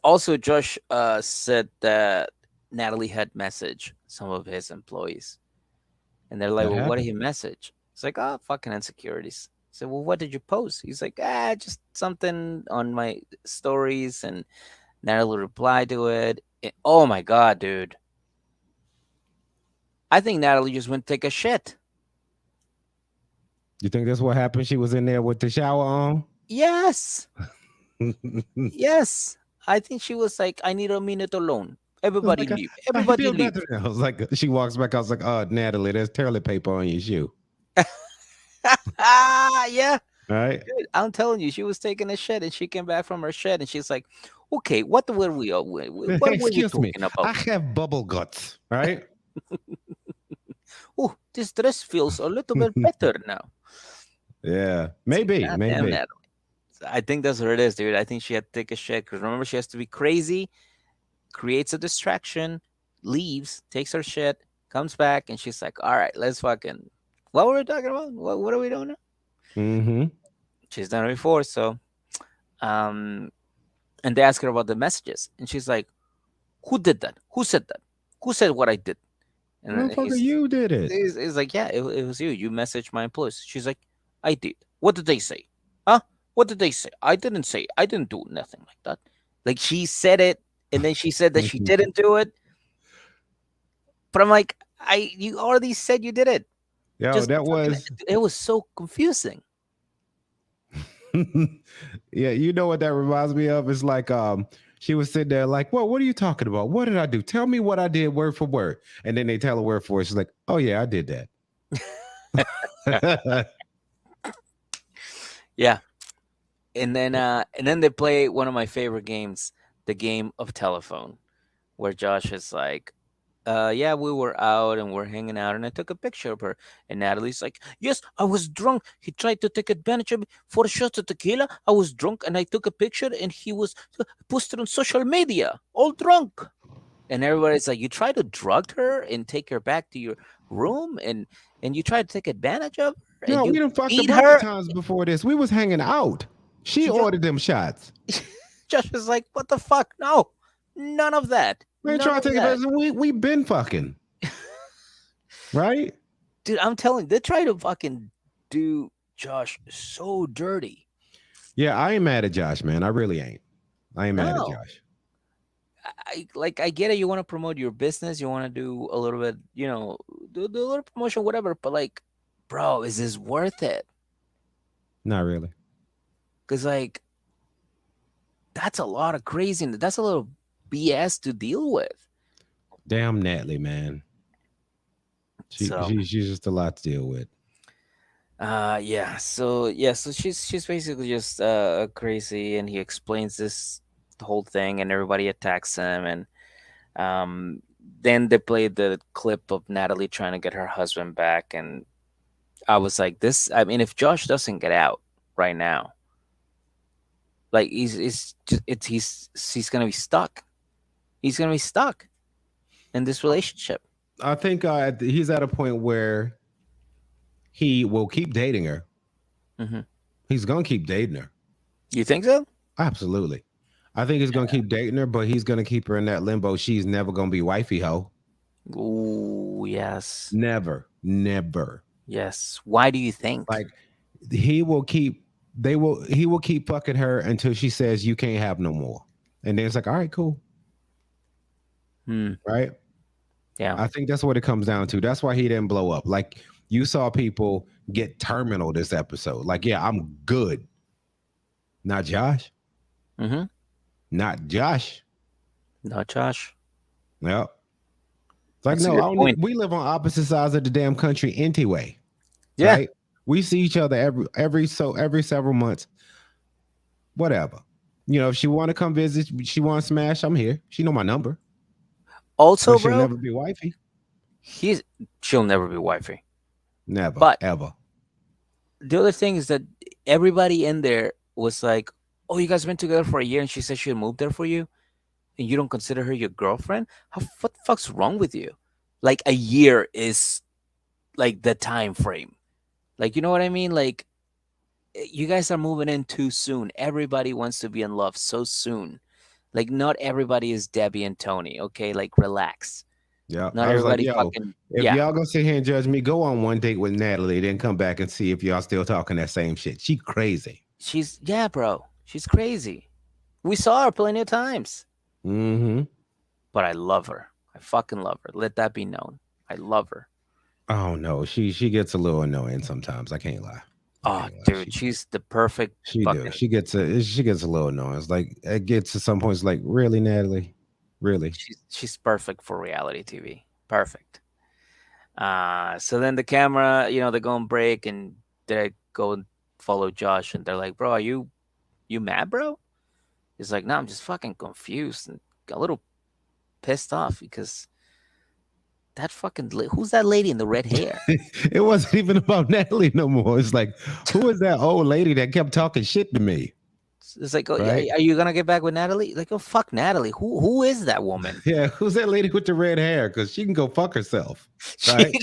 Also, Josh said that Natalie had messaged some of his employees. And they're like, well, what did he message? It's like, oh, fucking insecurities. I said, well, what did you post? He's like, just something on my stories. And Natalie replied to it. Oh my God, dude. I think Natalie just went to take a shit. You think that's what happened? She was in there with the shower on? Yes. Yes. I think she was like, I need a minute alone. Everybody leave. Everybody leave. I was like, she walks back. I was like, oh, Natalie, there's toilet paper on your shoe. Yeah. All right. Dude, I'm telling you, she was taking a shit and she came back from her shed and she's like, okay, what were we talking about? I have bubble guts. Right? Oh, this dress feels a little bit better now. Yeah, maybe. I think that's what it is, dude. I think she had to take a shit because remember, she has to be crazy, creates a distraction, leaves, takes her shit, comes back, and she's like, all right, let's fucking, what were we talking about? What are we doing now? Mm-hmm. She's done it before, so, and they ask her about the messages, and she's like, who did that? Who said that? Who said what I did? And then you did it. He's like, yeah, it was you. You messaged my employees. She's like, I did. What did they say? Huh? What did they say? I didn't say. I didn't do nothing like that. Like she said it, and then she said that she didn't do it. But I'm like, you already said you did it. Yeah, it was so confusing. Yeah, you know what that reminds me of? It's like She was sitting there like, "Well, what are you talking about? What did I do? Tell me what I did word for word." And then they tell her word for word. She's like, "Oh yeah, I did that." Yeah. And then they play one of my favorite games, the game of telephone, where Josh is like, yeah, we were out and we're hanging out, and I took a picture of her. And Natalie's like, yes, I was drunk. He tried to take advantage of me for a shot of tequila. I was drunk and I took a picture, and he was posted on social media, all drunk. And everybody's like, you tried to drug her and take her back to your room, and you tried to take advantage of her. No, and we you done fucked a beat bunch her. of times before this. We was hanging out. She ordered them shots. Josh was like, what the fuck? No, none of that. We ain't None trying of to take that. advantage. We been fucking. Right? Dude, I'm telling you, they try to fucking do Josh so dirty. Yeah, I ain't mad at Josh, man. I really ain't. I ain't mad at No. Josh. I get it. You want to promote your business. You want to do a little bit, do a little promotion, whatever. But like, bro, is this worth it? Not really. Because like, that's a lot of craziness. That's a little BS to deal with. Damn Natalie, man. She's just a lot to deal with. Yeah. So she's basically just crazy, and he explains this whole thing, and everybody attacks him, and then they played the clip of Natalie trying to get her husband back, and I was like, this. I mean, if Josh doesn't get out right now, like he's gonna be stuck. He's gonna be stuck in this relationship. I think he's at a point where he will keep dating her. Mm-hmm. He's gonna keep dating her. You think so? Absolutely. I think he's gonna keep dating her, but he's gonna keep her in that limbo. She's never gonna be wifey hoe. Ooh, yes. Never. Yes. Why do you think? Like he will keep fucking her until she says you can't have no more. And then it's like, all right, cool. Right? Yeah. I think that's what it comes down to. That's why he didn't blow up. Like you saw people get terminal this episode. Like, yeah, I'm good. Not Josh. Mm-hmm. Not Josh. Not Josh. Yep. It's like, That's a no, good I don't point. we live on opposite sides of the damn country anyway. Yeah. Right? We see each other every several months. Whatever. If she want to come visit, she want to smash, I'm here. She know my number. Also, But she'll bro, never be wifey. she'll never be wifey. Never. But- ever. The other thing is that everybody in there was like, oh, you guys been together for a year, and she said she'll move there for you, and you don't consider her your girlfriend? What the fuck's wrong with you? Like, a year is like the time frame. Like, you know what I mean? Like, you guys are moving in too soon. Everybody wants to be in love so soon. Like, not everybody is Debbie and Tony. Okay, like, relax. Yeah. Not I was like, everybody yo, fucking. if y'all gonna sit here and judge me, go on one date with Natalie, then come back and see if y'all still talking that same shit. She crazy. Bro. She's crazy. We saw her plenty of times. Mm-hmm. But I love her. I fucking love her. Let that be known. I love her. Oh no, she gets a little annoying sometimes. I can't lie. Oh, dude, she's the perfect. She gets a little annoying. It's like it gets to some points like, really, Natalie? Really? She's perfect for reality TV. Perfect. So then the camera, they go on break, and they go and follow Josh, and they're like, bro, are you mad, bro? He's like, no, I'm just fucking confused and a little pissed off because that fucking who's that lady in the red hair? It wasn't even about Natalie no more. It's like, who is that old lady that kept talking shit to me? It's like, oh, Right. are you gonna get back with Natalie? Like, oh, fuck Natalie. Who is that woman? Yeah, who's that lady with the red hair? Because she can go fuck herself. Right?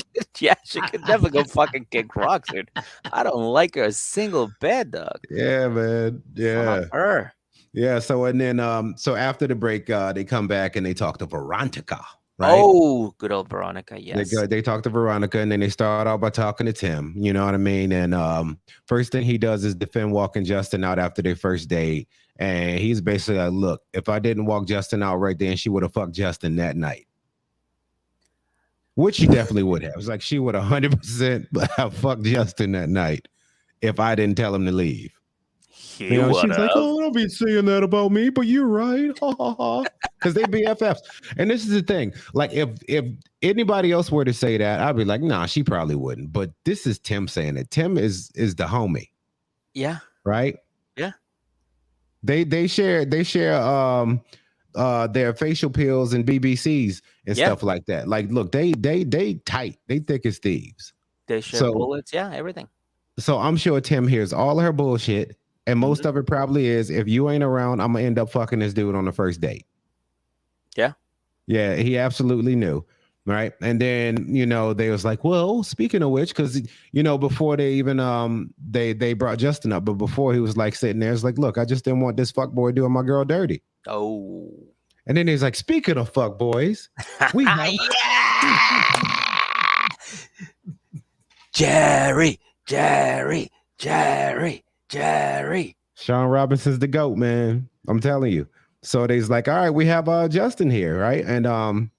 She could never go fucking kick rocks, dude. I don't like her a single bit, dog. Yeah, man. Yeah. Fuck her. Yeah. So and then so after the break, they come back and they talk to Veronica. Right? Oh, good old Veronica. Yes. They talk to Veronica, and then they start out by talking to Tim. You know what I mean? And first thing he does is defend walking Justin out after their first date. And he's basically like, look, if I didn't walk Justin out right then, she would have fucked Justin that night. Which she definitely would have. It's like she would 100% have fucked Justin that night if I didn't tell him to leave. You know, she's like, "Oh, don't be saying that about me," but you're right, because they BFFs. And this is the thing: like, if anybody else were to say that, I'd be like, "Nah, she probably wouldn't." But this is Tim saying it. Tim is the homie, Yeah. right? Yeah. They share their facial pills and BBCs and Yeah. stuff like that. Like, look, they tight, they thick as thieves. They share So- bullets. Yeah, everything. So I'm sure Tim hears all of her bullshit, and most of it probably is, if you ain't around, I'm gonna end up fucking this dude on the first date. Yeah. Yeah, he absolutely knew. Right. And then, you know, they was like, well, speaking of which, because, you know, before they even they brought Justin up, but before he was like sitting there, it's like, look, I just didn't want this fuck boy doing my girl dirty. Oh. And then he's like, speaking of fuck boys, we have Jerry. Sean Robinson's the GOAT, man. I'm telling you. So they's like, all right, we have Justin here, right? And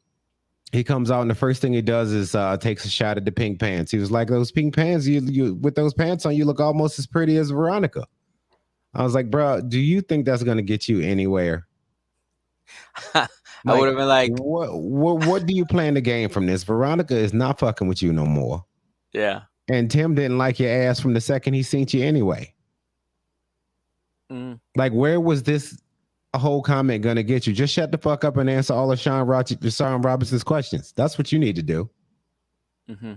he comes out, and the first thing he does is takes a shot at the pink pants. He was like, those pink pants, you with those pants on, you look almost as pretty as Veronica. I was like, bro, do you think that's gonna get you anywhere? I would have been like, what do you plan to gain from this? Veronica is not fucking with you no more. yeah. And Tim didn't like your ass from the second he seen you anyway. Mm. Like, where was this whole comment gonna get you? Just shut the fuck up and answer all of Sean Robinson's questions. That's what you need to do. Mm-hmm.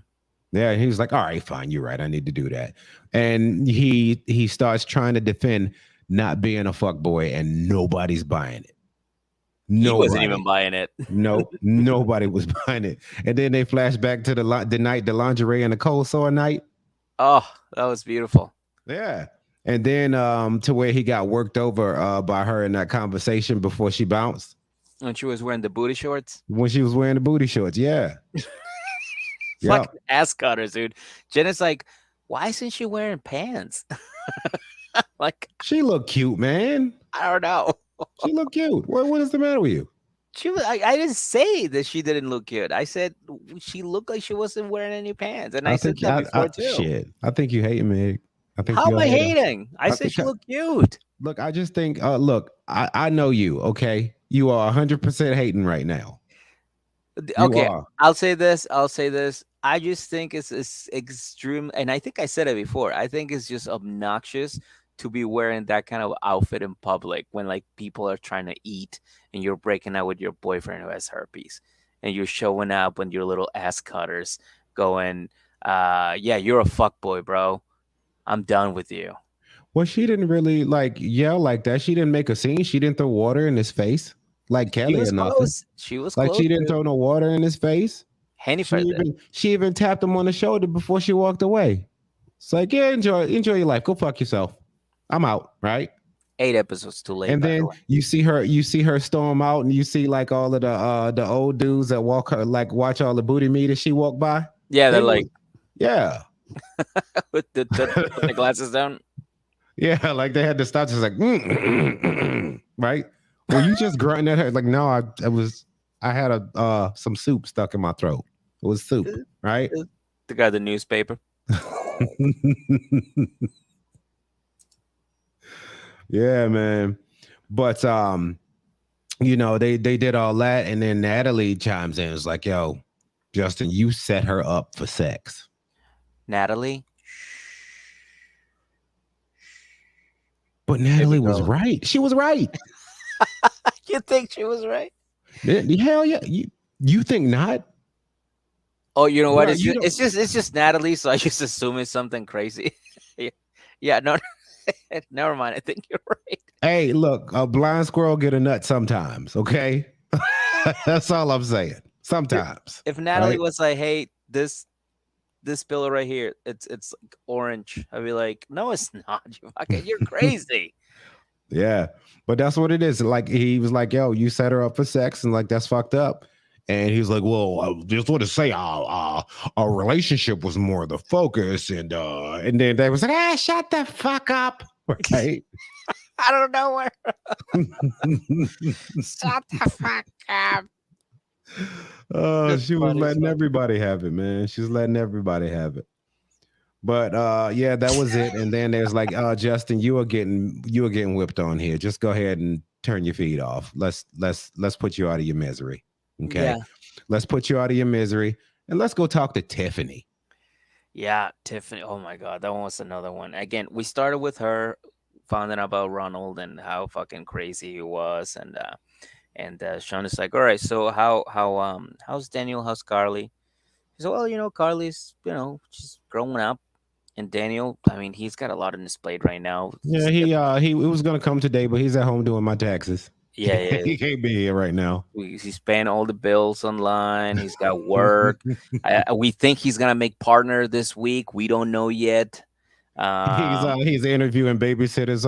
Yeah, he was like, all right, fine, you're right, I need to do that. And he starts trying to defend not being a fuck boy, and nobody's buying it. He wasn't even buying it. No, nobody was buying it. And then they flash back to the night, the lingerie and the cold sore night. Oh, that was beautiful. Yeah. And then to where he got worked over by her in that conversation before she bounced. When she was wearing the booty shorts. When she was wearing the booty shorts, yeah. Yeah. Fucking ass cutters, dude. Jenna's like, why isn't she wearing pants? Like, She looked cute, man. I don't know. She looked cute. What is the matter with you? She was. I didn't say that she didn't look good. I said she looked like she wasn't wearing any pants, and I said that before too. Shit. I think you hate Meg. I think How you am I hate her. hating? I said think she I- looked cute. Look, I just think, look, I know you, okay? You are 100% hating right now. You Okay, are. I'll say this. I just think it's extreme, and I think I said it before. I think it's just obnoxious to be wearing that kind of outfit in public when like people are trying to eat and you're breaking out with your boyfriend who has herpes, and you're showing up with your little ass cutters, going, "Yeah, you're a fuckboy, bro. I'm done with you." Well, she didn't really like yell like that. She didn't make a scene. She didn't throw water in his face like She Kelly was or nothing. close. She was Like close. she didn't dude. throw no water in his face. Henny She for that. even tapped him on the shoulder before she walked away. It's like, yeah, enjoy your life. Go fuck yourself. I'm out, right? 8 episodes too late. And by the then way. you see her storm out, and you see like all of the old dudes that walk her, like watch all the booty meat as she walk by. Yeah, they're They like Yeah. put the glasses down. Yeah, like they had to stop, just like, right? Well, you just grunting at her, like, no, I had some soup stuck in my throat. It was soup, right? The guy, the newspaper. Yeah, man. But you know, they did all that, and then Natalie chimes in. It's like, yo, Justin, you set her up for sex. Natalie. But Natalie was go. right. She was right. You think she was right? Hell yeah. You think not? Oh, you know what? No, It's, you just, it's just Natalie, so I just assume it's something crazy. Yeah, no, never mind. I think you're right. Hey, look, a blind squirrel get a nut sometimes, okay? That's all I'm saying. Sometimes. If Natalie Right. was like, "Hey, this pillow right here, it's like orange," I'd be like, "No, it's not. You're crazy." Yeah. But that's what it is. Like he was like, yo, you set her up for sex, and like that's fucked up. And he was like, well, I just want to say our relationship was more the focus. And then they was like, shut the fuck up. Okay. I don't know where. Shut the fuck up. Oh, That's she was funny as letting fuck. everybody have it, man. She was letting everybody have it. But yeah, that was it. And then there's like, Justin, you are getting whipped on here. Just go ahead and turn your feed off. Let's put you out of your misery. Okay. Yeah. Let's put you out of your misery and let's go talk to Tiffany. Yeah, Tiffany. Oh my God, that one was another one. Again, we started with her, finding out about Ronald and how fucking crazy he was, and Sean is like, all right, so how's Daniel? How's Carly? He said, well, Carly's, she's growing up, and Daniel, I mean, he's got a lot on his plate right now. Yeah, he was gonna come today, but he's at home doing my taxes. Yeah. He can't be here right now. He's paying all the bills online. He's got work. We think he's gonna make partner this week. We don't know yet. He's interviewing babysitters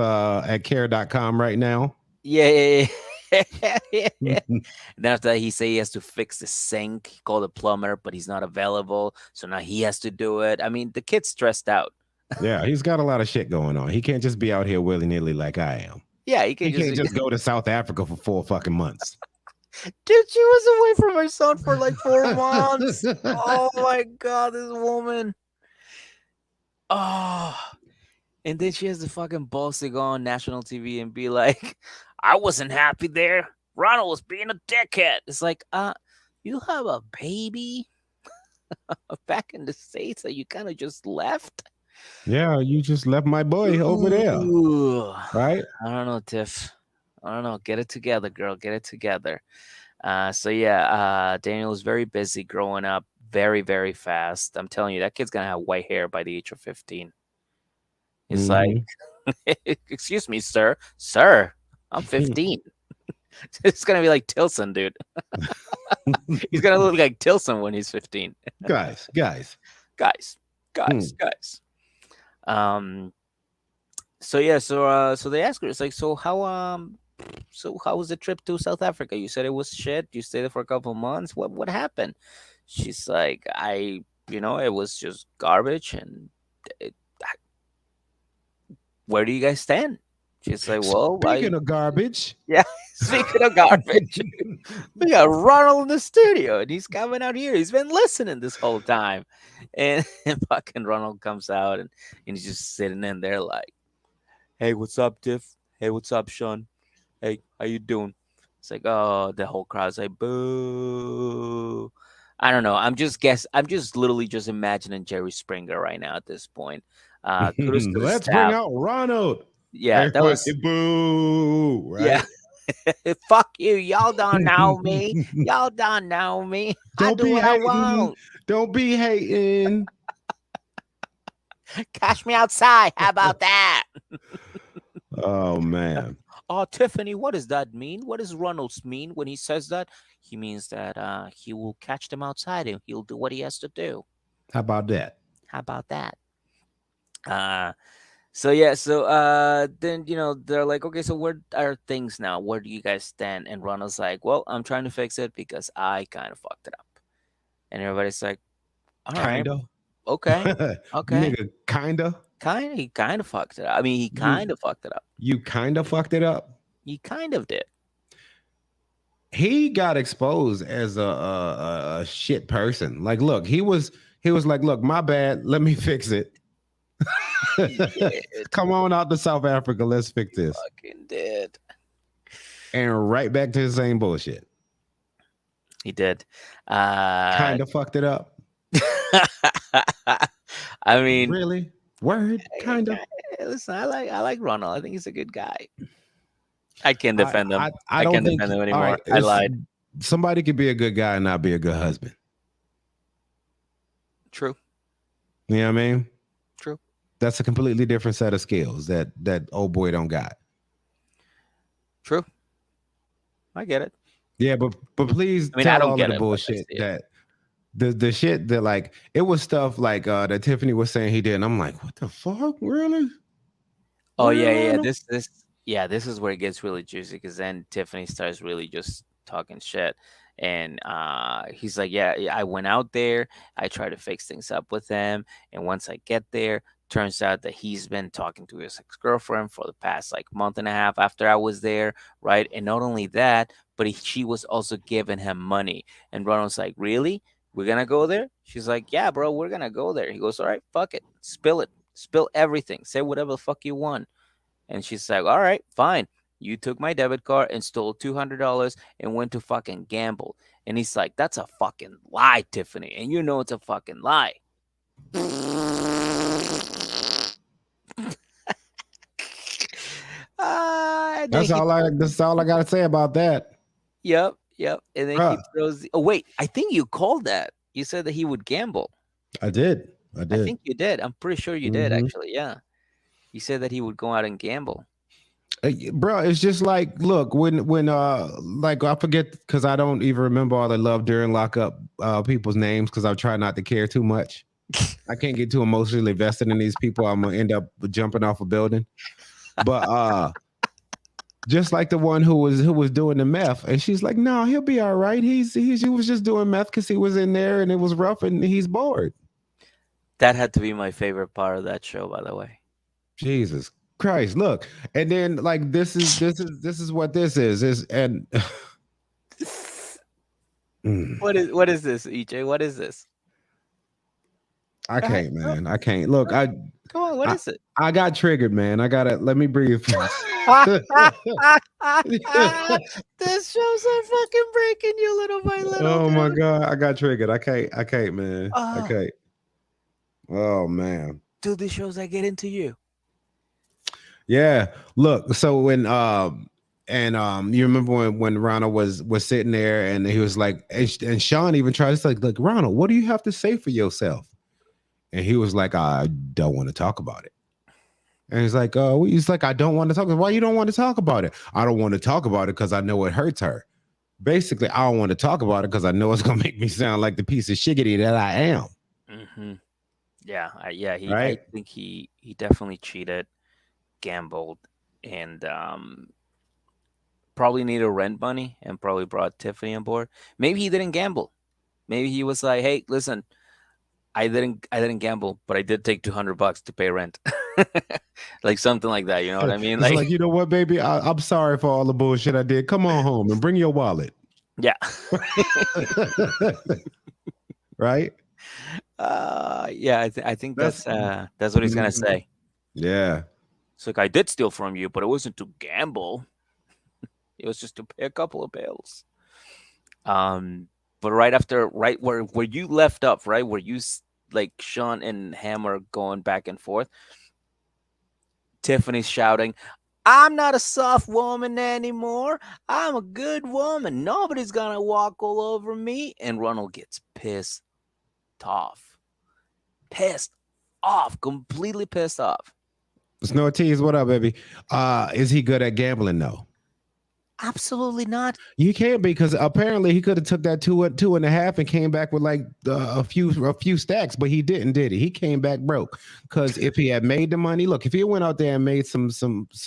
at care.com right now. Yeah. And then after that, he said he has to fix the sink. He called a plumber, but he's not available. So now he has to do it. I mean, the kid's stressed out. Yeah, he's got a lot of shit going on. He can't just be out here willy-nilly like I am. Yeah, He can't just go to South Africa for 4 fucking months. Dude, she was away from her son for like 4 months. Oh my God, this woman. Oh. And then she has the fucking balls to go on national TV and be like, I wasn't happy there. Ronald was being a dickhead. It's like, you have a baby back in the States that you kind of just left. Yeah, you just left my boy over there. Ooh. Right? I don't know, Tiff. I don't know. Get it together, girl. Get it together. So yeah, Daniel is very busy growing up very, very fast. I'm telling you, that kid's gonna have white hair by the age of 15. It's like, excuse me, sir, I'm 15. It's gonna be like Tilson, dude. He's gonna look like Tilson when he's 15. Guys. So yeah, so they asked her, it's like, so how was the trip to South Africa? You said it was shit. You stayed there for a couple of months. What happened? She's like, it was just garbage. And where do you guys stand? She's like, well, speaking of garbage. Yeah, speaking of garbage, we got Ronald in the studio, and he's coming out here. He's been listening this whole time, and fucking Ronald comes out, and he's just sitting in there like, hey, what's up, Tiff? Hey, what's up, Sean? Hey, how you doing? It's like, oh, the whole crowd's like, boo. I don't know. I'm just literally just imagining Jerry Springer right now at this point. Kudos to the Let's staff. bring out Ronald. Yeah, that was boo. Right? Yeah. Fuck you. Y'all don't know me. Y'all don't know me. I do what I want. Don't be hating. Cash me outside. How about that? Oh man. Oh, Tiffany, what does that mean? What does Ronald's mean when he says that? He means that he will catch them outside and he'll do what he has to do. How about that? How about that? So then they're like, okay, so where are things now? Where do you guys stand? And Ronald's like, well, I'm trying to fix it because I kind of fucked it up. And everybody's like, all right, okay, okay, Nigga, he kind of fucked it up. I mean, he kind of fucked it up. You kind of fucked it up. He kind of did. He got exposed as a shit person. Like, look, he was like, look, my bad. Let me fix it. Come on out to South Africa. Let's fix this. Fucking did. And right back to the same bullshit. He did. Kind of fucked it up. I mean, really? Word? Kind of. Listen, I like Ronald. I think he's a good guy. I can't defend him. I can't think, defend him anymore. right, I lied. Somebody could be a good guy and not be a good husband. True. You know what I mean? True. That's a completely different set of skills that old boy don't got. True. I get it. Yeah, but please I tell don't all get of the it, but I bullshit see it. that the shit that, like, it was stuff like that Tiffany was saying he did, and I'm like, what the fuck, really? Oh yeah. Really? This is where it gets really juicy, because then Tiffany starts really just talking shit, and he's like, yeah, I went out there, I tried to fix things up with him, and once I get there, turns out that he's been talking to his ex-girlfriend for the past like month and a half after I was there, right? And not only that, but she was also giving him money. And Ronald's like, really? we're gonna go there. She's like, yeah, bro, we're gonna go there. He goes, all right, fuck it, spill everything, say whatever the fuck you want. And she's like, all right, fine. You took my debit card and stole $200 and went to fucking gamble. And he's like, that's a fucking lie, Tiffany. And you know it's a fucking lie. And then That's all I gotta say about that. Yep. And then he Bruh. throws. Oh wait, I think you called that. You said that he would gamble. I did. I think you did. I'm pretty sure you did Mhm. actually. Yeah. You said that he would go out and gamble. Bro, it's just like, look, when like, I forget, because I don't even remember all the love during lockup people's names, because I try not to care too much. I can't get too emotionally invested in these people. I'm gonna end up jumping off a building. But just like the one who was doing the meth, and she's like, no, he'll be all right. He was just doing meth because he was in there and it was rough and he's bored. That had to be my favorite part of that show, by the way. Jesus Christ, look. And then like this is what this is and What is this, EJ? What is this? I can't, man. I can't. Look, Come on, what is it? I got triggered, man. Let me breathe. This show's so fucking breaking you little by little. Oh my God, I got triggered. I can't, man. I can't. Oh man. Dude, these shows that get into you. Yeah. Look, so when you remember when Ronald was sitting there and he was like, and Sean even tried to say, like, Ronald, what do you have to say for yourself? And he was like, I don't want to talk about it. And he's like, I don't want to talk. Why you don't want to talk about it? I don't want to talk about it because I know it hurts her. Basically, I don't want to talk about it because I know it's gonna make me sound like the piece of shiggity that I am. Mm-hmm. Yeah, I Right? think he definitely cheated, gambled, and probably needed rent money, and probably brought Tiffany on board. Maybe he didn't gamble. Maybe he was like, hey, listen, I didn't gamble, but I did take $200 to pay rent. Like something like that, you know what I mean? It's like, you know what, baby? I'm sorry for all the bullshit I did. Come on home and bring your wallet. Yeah. Right? Yeah, I think that's what he's gonna say. Yeah. It's like, I did steal from you, but it wasn't to gamble. It was just to pay a couple of bills. But right where you left up, right where you like Sean and Hammer going back and forth, Tiffany's shouting, I'm not a soft woman anymore. I'm a good woman. Nobody's gonna walk all over me. And Ronald gets pissed off. Completely pissed off. Snow Tease, what up, baby? Is he good at gambling though? Absolutely not. You can't, because apparently he could have took that two and a half and came back with like a few stacks, but he didn't, did he? He came back broke. Because if he had made the money, look, if he went out there and made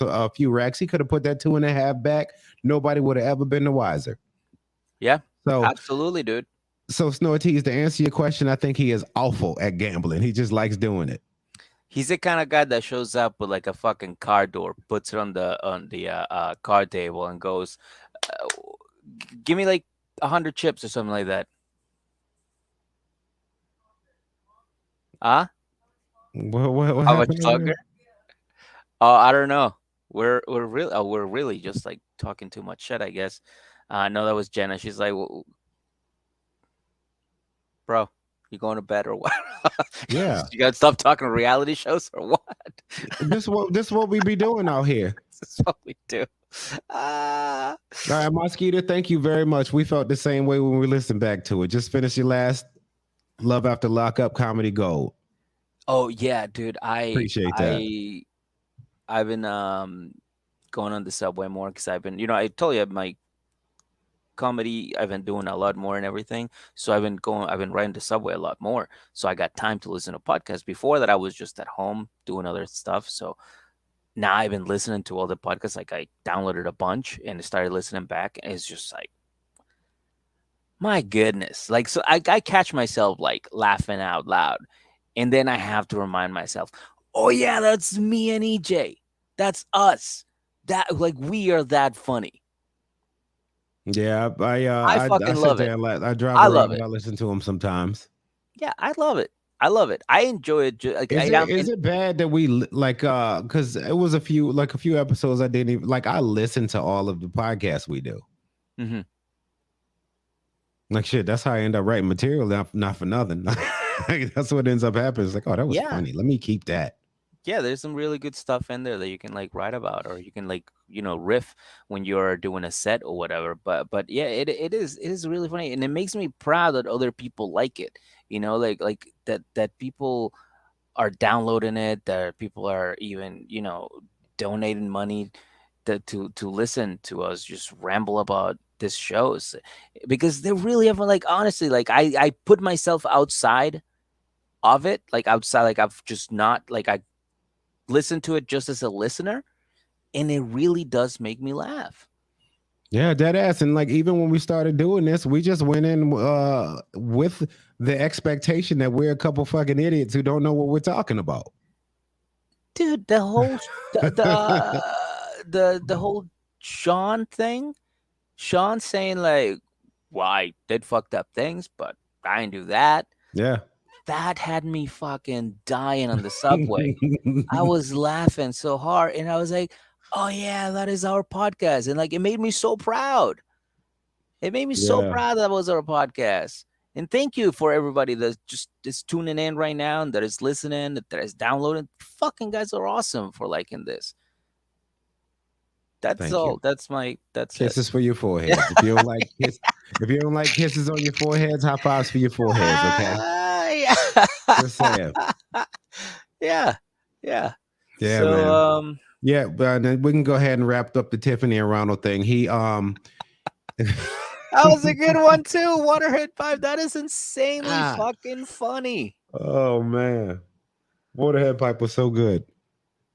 a few racks, he could have put that 2.5 back. Nobody would have ever been the wiser. Yeah, so absolutely, dude. So Snow Tease, to answer your question, I think he is awful at gambling. He just likes doing it. He's the kind of guy that shows up with like a fucking car door, puts it on the card table, and goes, "Give me like 100 chips or something like that." Huh? What How much happened? sucker? Oh, I don't know. We're really just like talking too much shit, I guess. No, that was Jenna. She's like, "Bro, you going to bed or what?" Yeah. You gotta stop talking reality shows or what? This what we be doing out here. This is what we do. All right, Mosquito, thank you very much. We felt the same way when we listened back to it. Just finished your last Love After Lockup Comedy Gold. Oh yeah, dude. I appreciate that. I've been going on the subway more because I've been, I told you my comedy, I've been doing a lot more and everything. So I've been riding the subway a lot more. So I got time to listen to podcasts. Before that, I was just at home doing other stuff. So now I've been listening to all the podcasts. Like I downloaded a bunch and started listening back. And it's just like, my goodness. Like, so I catch myself like laughing out loud. And then I have to remind myself, oh yeah, that's me and EJ. That's us. That like we are that funny. Yeah, I fucking sit love there it. and I drive I around love and it. I listen to them sometimes. Yeah, I love it. I love it. I enjoy it. Like Is I it am. is it bad that like because it was a few episodes I didn't even like. I listened to all of the podcasts we do. Mhm. Like shit, that's how I end up writing material. Not for nothing. Like, that's what ends up happening. It's like, oh, that was Yeah. funny. Let me keep that. Yeah, there's some really good stuff in there that you can like write about, or you can like riff when you're doing a set or whatever. But yeah, it is really funny, and it makes me proud that other people like it. Like that people are downloading it, that people are even donating money to listen to us just ramble about this shows, because they really have like, honestly, like I put myself outside of it, like outside, like I've just not like I listen to it just as a listener, and it really does make me laugh. Yeah, dead ass. And like even when we started doing this, we just went in with the expectation that we're a couple fucking idiots who don't know what we're talking about. Dude, the whole the whole Sean thing, Sean saying like, well, I did fucked up things, but I didn't do that. Yeah. That had me fucking dying on the subway. I was laughing so hard, and I was like, oh yeah, that is our podcast. And like, it made me so proud. It made me so Yeah. proud that was our podcast. And thank you for everybody that just is tuning in right now and that is listening, that is downloading. Fucking guys are awesome for liking this. That's Thank all. you. That's it. Kisses for your foreheads. If you don't like if you don't like kisses on your foreheads, high fives for your foreheads. Okay. Yeah. Just saying. Yeah. Yeah. Yeah, So, man. Yeah, but then we can go ahead and wrap up the Tiffany and Ronald thing. He that was a good one too. Waterhead Pipe. That is insanely fucking funny. Oh man. Waterhead Pipe was so good.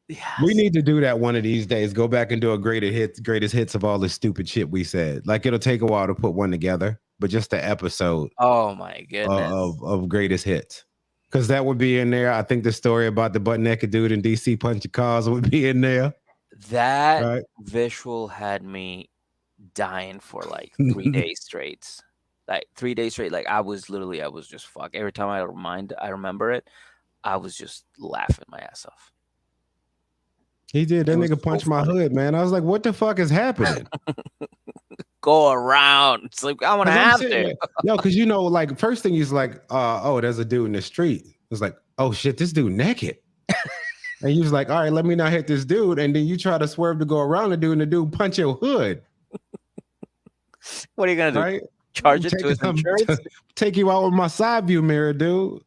Yes. We need to do that one of these days. Go back and do a greatest hits of all the stupid shit we said. Like it'll take a while to put one together, but just the episode Oh my goodness. of greatest hits. Because that would be in there. I think the story about the butt naked dude in DC punching cars would be in there. That Right. visual had me dying for like 3 days straight. Like 3 days straight. Like I was just fuck. Every time I remember it, I was just laughing my ass off. He did. That It was nigga punched so my funny. hood, man. I was like, what the fuck is happening? Go around. It's like I want to 'Cause I'm have sitting to. there- Yo, because like first thing he's like, oh, there's a dude in the street. It's like, oh shit, this dude naked. And he was like, all right, let me not hit this dude. And then you try to swerve to go around the dude, and the dude punch your hood. What are you gonna do? Right? Charge it to his insurance? Take you out with my side view mirror, dude.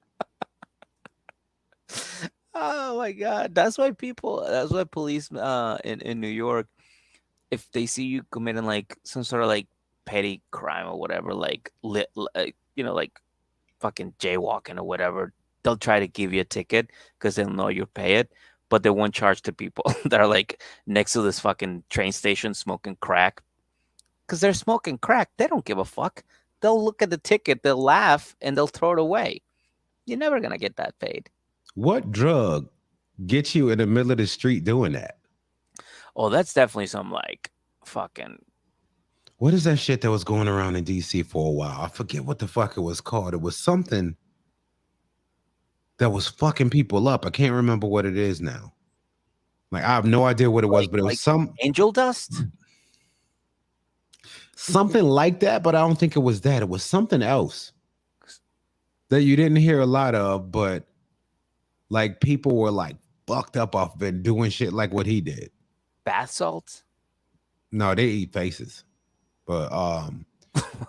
Oh my god, that's why police in New York, if they see you committing like some sort of like petty crime or whatever, like like fucking jaywalking or whatever, they'll try to give you a ticket because they'll know you'll pay it, but they won't charge the people that are like next to this fucking train station smoking crack, because they're smoking crack. They don't give a fuck. They'll look at the ticket, they'll laugh, and they'll throw it away. You're never gonna get that paid. What drug gets you in the middle of the street doing that? Oh, that's definitely some like fucking. What is that shit that was going around in DC for a while? I forget what the fuck it was called. It was something that was fucking people up. I can't remember what it is now. Like I have no idea what it was, but it was some angel dust. Something like that, but I don't think it was that. It was something else that you didn't hear a lot of, but like people were like fucked up off of it doing shit like what he did. Bath salts? No, they eat faces. But I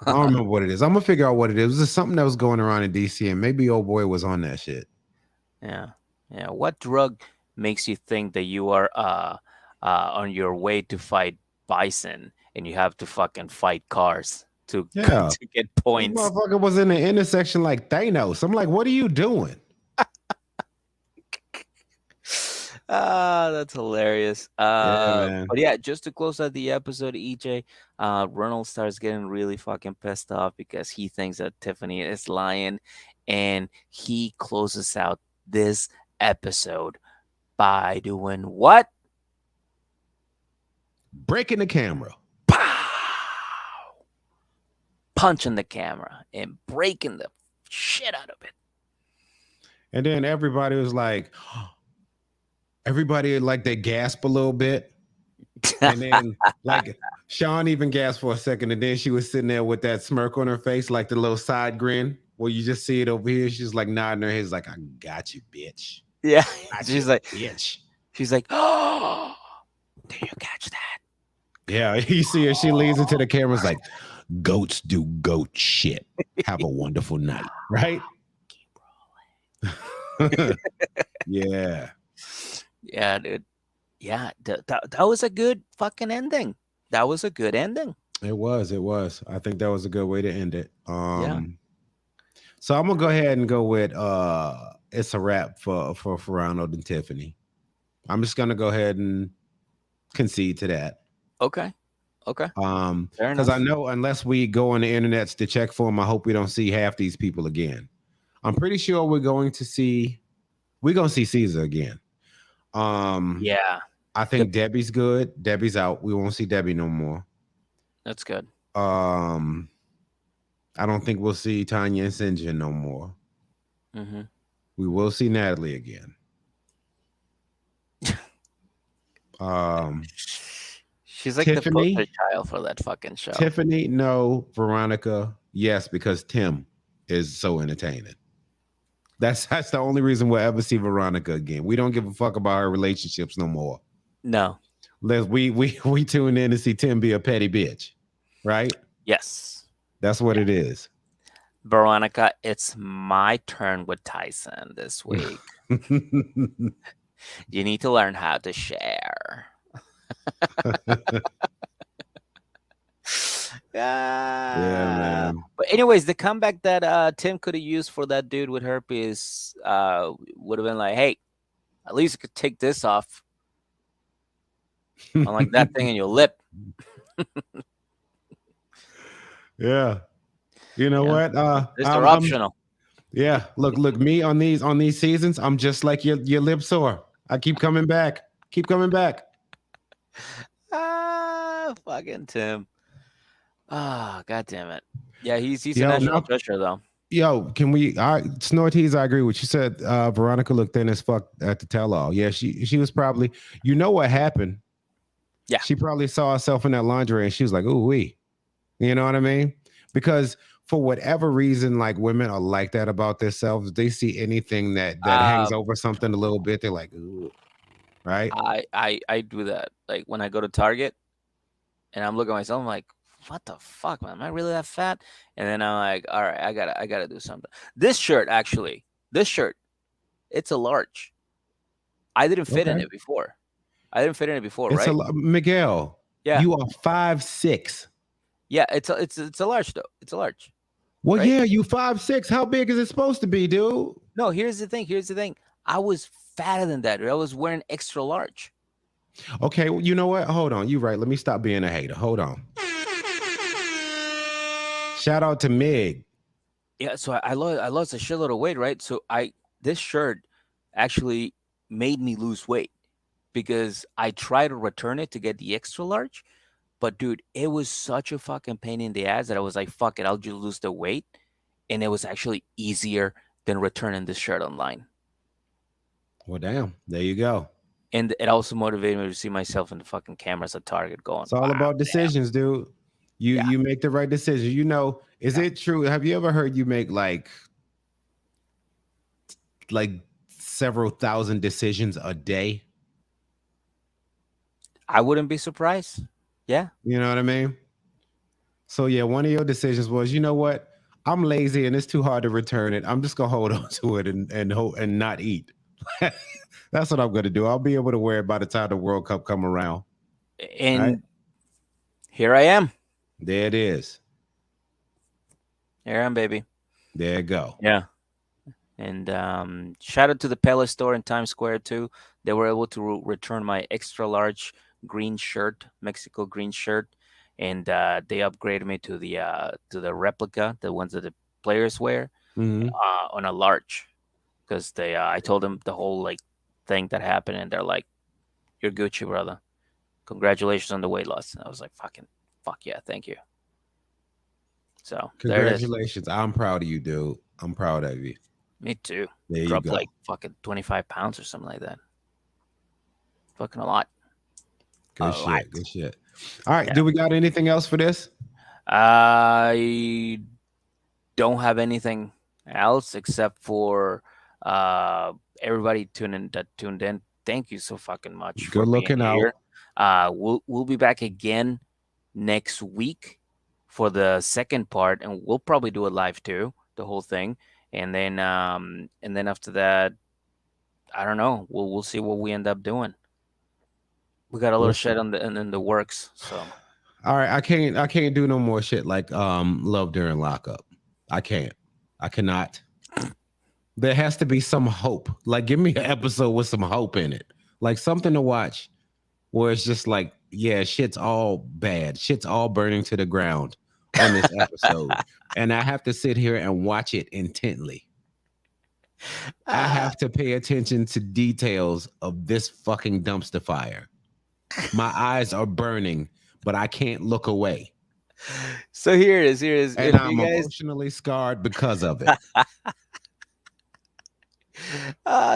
don't remember what it is. I'm gonna figure out what it is. It was just something that was going around in DC, and maybe old boy was on that shit. Yeah. What drug makes you think that you are on your way to fight bison and you have to fucking fight cars to get points? This motherfucker was in the intersection like Thanos. I'm like, what are you doing? That's hilarious. Man. But yeah, just to close out the episode, EJ, Ronald starts getting really fucking pissed off because he thinks that Tiffany is lying, and he closes out this episode by doing what? Breaking the camera. Pow! punching the camera and breaking the shit out of it. And then everybody was like, everybody like they gasp a little bit. And then like Sean even gasped for a second, and then she was sitting there with that smirk on her face, like the little side grin where you just see it over here. She's like nodding her head, like, I got you, bitch. Yeah. Got She's you, like, bitch. she's like, oh, did you catch that? Yeah, you see her, she leans into the cameras like, goats do goat shit. Have a wonderful night, right? Yeah. Yeah, dude. Yeah, that was a good fucking ending. That was a good ending. It was. I think that was a good way to end it. Yeah. So I'm gonna go ahead and go with it's a wrap for Ronald and Tiffany. I'm just gonna go ahead and concede to that. Okay. Fair Fair because enough. I know unless we go on the internets to check for them, I hope we don't see half these people again. I'm pretty sure we're gonna see Caesar again. Yeah, I think Debbie's good. Debbie's out. We won't see Debbie no more. that's good. I don't think we'll see Tanya and Sinjin no more. Mm-hmm. We will see Natalie again. She's like Tiffany? the poster child for that fucking show. Tiffany, no. Veronica, yes, because Tim is so entertaining. That's the only reason we'll ever see Veronica again. We don't give a fuck about her relationships no more. No. We tune in to see Tim be a petty bitch, right? Yes. That's what it is. Veronica, it's my turn with Tyson this week. You need to learn how to share. Yeah, man. But anyways, the comeback that Tim could have used for that dude with herpes would have been like, hey, at least you could take this off. Unlike that thing in your lip. Yeah. You know what? It's optional. Yeah. Look, me on these seasons, I'm just like your lip sore. I keep coming back. Fucking Tim. Ah, god damn it. Yeah, he's a Yo, national treasure though. Yo, can we Snorties, I agree with you. Said Veronica looked thin as fuck at the tell-all. Yeah, she was probably, you know what happened? Yeah. She probably saw herself in that lingerie and she was like, ooh wee. You know what I mean? Because for whatever reason, like women are like that about themselves. They see anything that hangs over something a little bit, they're like, ooh. Right? I do that. Like when I go to Target and I'm looking at myself, I'm like, what the fuck, man? Am I really that fat? And then I'm like, all right, I gotta do something. This shirt, it's a large. I didn't fit in it before. It's right? Miguel. Yeah. You are 5'6". Yeah, it's a large though. It's a large. Well, right? yeah, you 5'6". How big is it supposed to be, dude? No, here's the thing. I was fatter than that. I was wearing extra large. Okay, well, you know what? Hold on. You're right. Let me stop being a hater. Hold on. Shout out to Mig. Yeah, so I lost a shitload of weight, right? So this shirt actually made me lose weight because I tried to return it to get the extra large, but dude, it was such a fucking pain in the ass that I was like, fuck it, I'll just lose the weight, and it was actually easier than returning this shirt online. Well, damn. There you go. And it also motivated me to see myself in the fucking cameras at Target going. It's all wow, about decisions, dude. You make the right decision. You know, is it true? Have you ever heard you make like several thousand decisions a day? I wouldn't be surprised. Yeah. You know what I mean? So yeah, one of your decisions was, you know what? I'm lazy and it's too hard to return it. I'm just gonna hold on to it and not eat. That's what I'm gonna do. I'll be able to wear it by the time the World Cup come around. And here I am. There it is. Here I am, baby. There you go. Yeah. And shout out to the Pele store in Times Square too. They were able to return my extra large green shirt, Mexico green shirt, and they upgraded me to the replica, the ones that the players wear, on a large, because I told them the whole like thing that happened, and they're like, "You're Gucci, brother. Congratulations on the weight loss." And I was like, fuck yeah, thank you. So there it is. Congratulations. I'm proud of you, dude. I'm proud of you. Me too. There you Dropped go. like fucking 25 pounds or something like that. Fucking a lot. Good a shit. lot. Good shit. All right. Yeah. Do we got anything else for this? I don't have anything else except for everybody that tuned in. Thank you so fucking much for Good looking being out. here. We'll be back again next week for the second part, and we'll probably do it live too, the whole thing. And then after that, I don't know. We'll see what we end up doing. We got a little shit on in the works. So All right, I can't do no more shit like Love During Lockup. I cannot. There has to be some hope. Like, give me an episode with some hope in it. Like something to watch where it's just like, yeah, shit's all bad. Shit's all burning to the ground on this episode. And I have to sit here and watch it intently. I have to pay attention to details of this fucking dumpster fire. My eyes are burning, but I can't look away. So here it is. And I'm emotionally scarred because of it.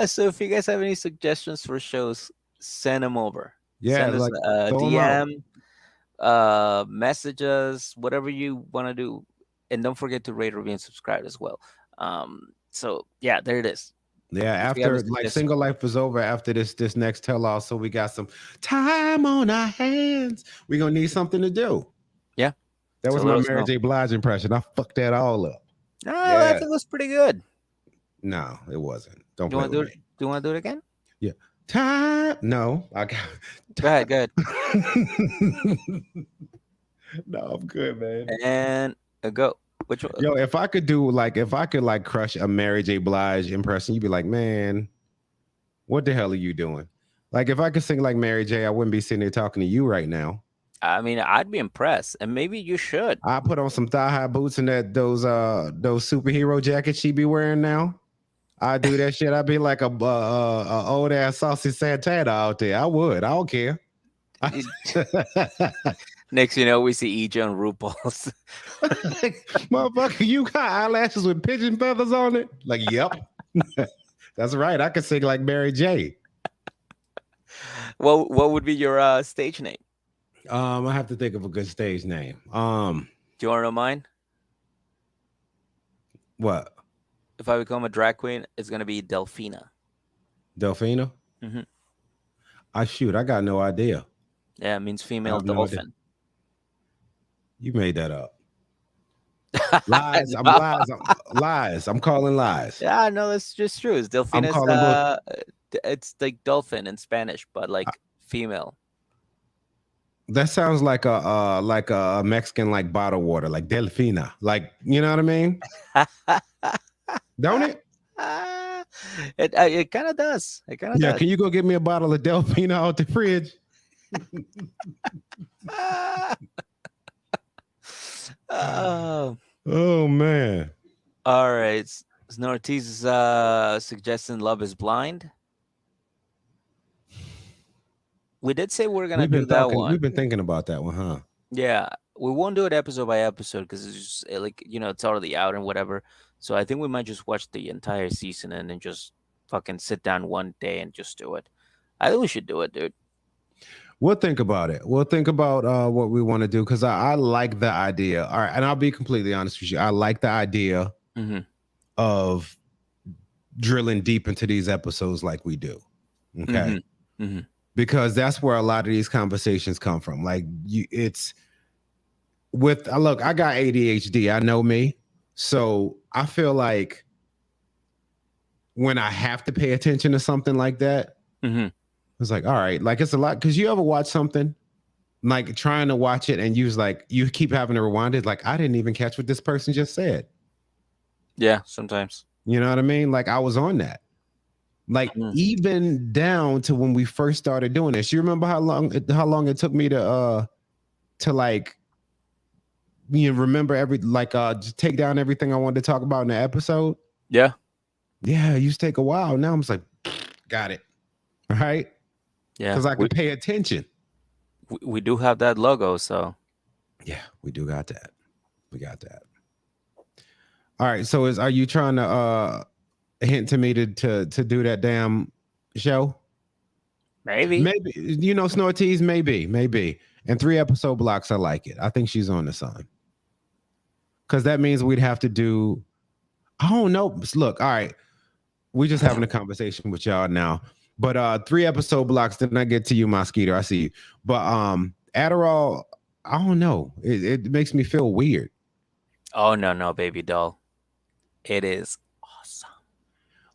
So if you guys have any suggestions for shows, send them over. Yeah, send us like a throw 'em out. DM, messages, whatever you want to do, and don't forget to rate, review, and subscribe as well. So yeah, there it is. Yeah, If you have after a like suggestion. Single Life is over, after this next tell all, so we got some time on our hands. We're gonna need something to do. Yeah. That So was let my us Mary know. J. Blige impression. I fucked that all up. No, Yeah. I think it was pretty good. No, it wasn't. Don't Do you play want to do with it? me. Do you want to do it again? Time. No, I got. Go ahead. No, I'm good, man. And go. Which one? Yo, if I could crush a Mary J. Blige impression, you'd be like, man, what the hell are you doing? Like, if I could sing like Mary J., I wouldn't be sitting there talking to you right now. I mean, I'd be impressed, and maybe you should. I put on some thigh-high boots and those superhero jackets she be wearing now. I do that shit. I'd be like a old ass saucy Santana out there. I would. I don't care. Next, you know, we see EJ on RuPaul's. Motherfucker, you got eyelashes with pigeon feathers on it? Like, yep. That's right. I could sing like Mary J. What would be your stage name? I have to think of a good stage name. Do you want to know mine? What? If I become a drag queen, it's gonna be Delphina. Delphina? Mhm. I got no idea. Yeah, it means female have no dolphin. You made that up. Lies. Lies. I'm calling lies. Yeah, no, that's just true. It's Delphina's. calling It's like dolphin in Spanish, but like female. That sounds like a Mexican like bottled water, like Delfina. Like, you know what I mean? Don't it? It kind of does. It kind of Yeah, does. can you go get me a bottle of Delfina out the fridge? Oh, Oh man. all right. Snortiz is suggesting Love is Blind. We did say we're gonna do that one. We've been thinking about that one, huh? Yeah, we won't do it episode by episode because it's just like, you know, it's already out and whatever. So I think we might just watch the entire season and then just fucking sit down one day and just do it. I think we should do it, dude. We'll think about it. We'll think about what we want to do because I like the idea. All right, and I'll be completely honest with you. I like the idea Mhm. of drilling deep into these episodes like we do. Okay. Mhm. Because that's where a lot of these conversations come from. Like it's with look, I got ADHD. I know me. So I feel like when I have to pay attention to something like that, Mhm. it's like, all right, like it's a lot. Cause you ever watch something like trying to watch it and you keep having to rewind it. Like, I didn't even catch what this person just said. Yeah, sometimes. You know what I mean? Like I was on that. Like even down to when we first started doing this. You remember how long it took me to like, you know, remember just take down everything I wanted to talk about in the episode? Yeah. Yeah, it used to take a while. Now I'm just like, got it. All right. Yeah. Because I can pay attention. We do have that logo, so Yeah, we do got that. We got that. All right. So are you trying to hint to me to do that damn show? Maybe. Maybe Snortees, maybe. And 3 episode blocks, I like it. I think she's on the sun. Because that means we'd have to do, I don't know. Look, all right. We're just having a conversation with y'all now. But 3 episode blocks, then I get to you, Mosquito. I see you. But Adderall, I don't know. It makes me feel weird. Oh no, baby doll. It is awesome.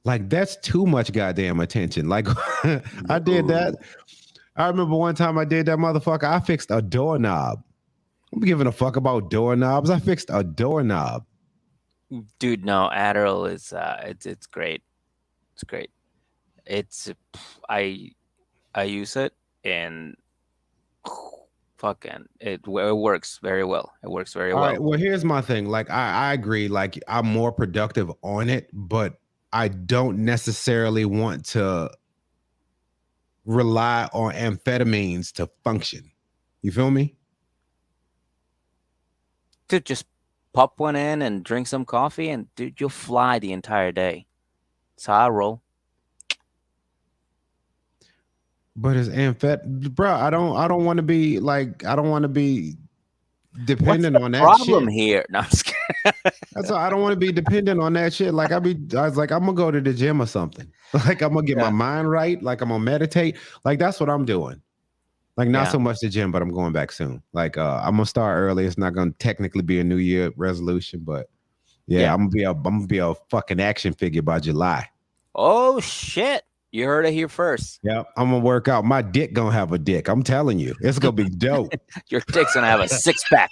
Like, that's too much goddamn attention. Like, I did that. I remember one time I did that motherfucker. I fixed a doorknob. I'm giving a fuck about doorknobs. I fixed a doorknob. Dude, no, Adderall is it's great. It's great. I use it and fucking it works very well. It works very All well. right, well, here's my thing. Like, I agree. Like, I'm more productive on it, but I don't necessarily want to rely on amphetamines to function. You feel me? Dude, just pop one in and drink some coffee, and dude, you'll fly the entire day. That's how I roll. But it's bro. I don't want to be like, I don't want to be dependent on that Problem shit. here. No, I'm just kidding. That's all. I don't want to be dependent on that shit. Like, I was like, I'm gonna go to the gym or something. Like, I'm gonna get my mind right. Like, I'm gonna meditate. Like, that's what I'm doing. Like, not so much the gym, but I'm going back soon. Like, I'm gonna start early. It's not gonna technically be a New Year resolution, but yeah. I'm gonna be a fucking action figure by July. Oh shit. You heard it here first. Yeah, I'm gonna work out. My dick gonna have a dick. I'm telling you, it's gonna be dope. Your dick's gonna have a 6-pack.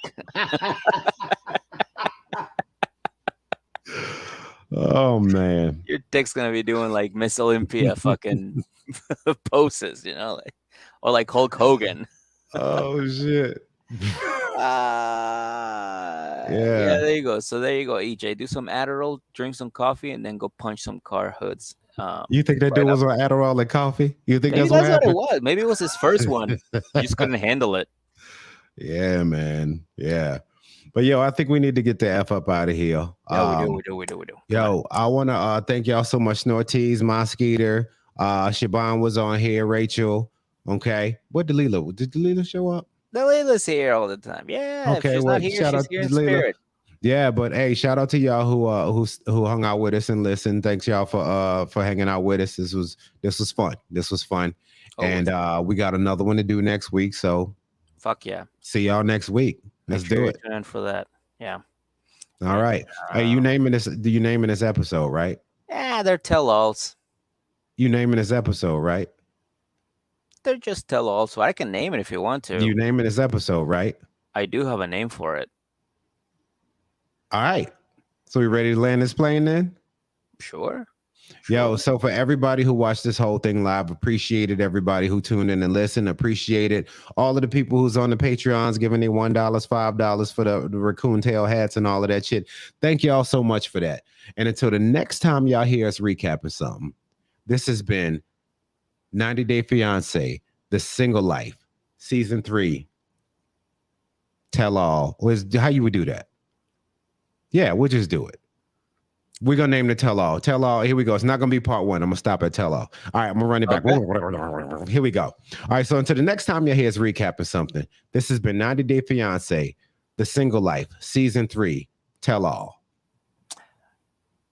Oh man, Your dick's gonna be doing like Miss Olympia fucking poses, or like Hulk Hogan. oh shit. Yeah, there you go. So there you go, EJ. Do some Adderall, drink some coffee, and then go punch some car hoods. You think that dude was on Adderall and coffee? You think Maybe that's what it happened? was. Maybe it was his first one. He just couldn't handle it. Yeah, man. Yeah. But yo, I think we need to get the F up out of here. We do. Yo, I want to thank y'all so much. Snortees, Mosquito, Shaban was on here, Rachel. Okay. What Delilah? Did Delilah show up? Delilah's here all the time. Yeah. Okay, If she's well, not here, shout she's out here to in Delilah. spirit. Yeah, but hey, shout out to y'all who hung out with us and listened. Thanks y'all for hanging out with us. This was fun. Oh, And we got another one to do next week. So fuck yeah. see y'all next week. Let's Make sure do you it. tune in for that. Yeah. All right. Hey, you naming this episode, right? Yeah, they're tell-alls. You naming this episode, right? They're just tell-alls. So I can name it if you want to. You naming this episode, right? I do have a name for it. All right. So we ready to land this plane then? Sure. Yo, so for everybody who watched this whole thing live, appreciated everybody who tuned in and listened, appreciated all of the people who's on the Patreons giving their $1, $5 for the raccoon tail hats and all of that shit. Thank y'all so much for that. And until the next time y'all hear us recapping something, this has been 90 Day Fiance, The Single Life, Season 3, Tell All. How you would do that? Yeah, we'll just do it. We're going to name the Tell All. Tell All, here we go. It's not going to be part 1. I'm going to stop at Tell All. All right, I'm going to run it back. Okay. Here we go. All right, so until the next time you hear us recapping something, this has been 90 Day Fiance, The Single Life, Season 3, Tell All.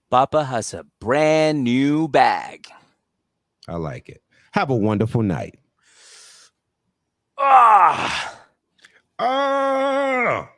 Papa has a brand new bag. I like it. Have a wonderful night. Ah! Ah!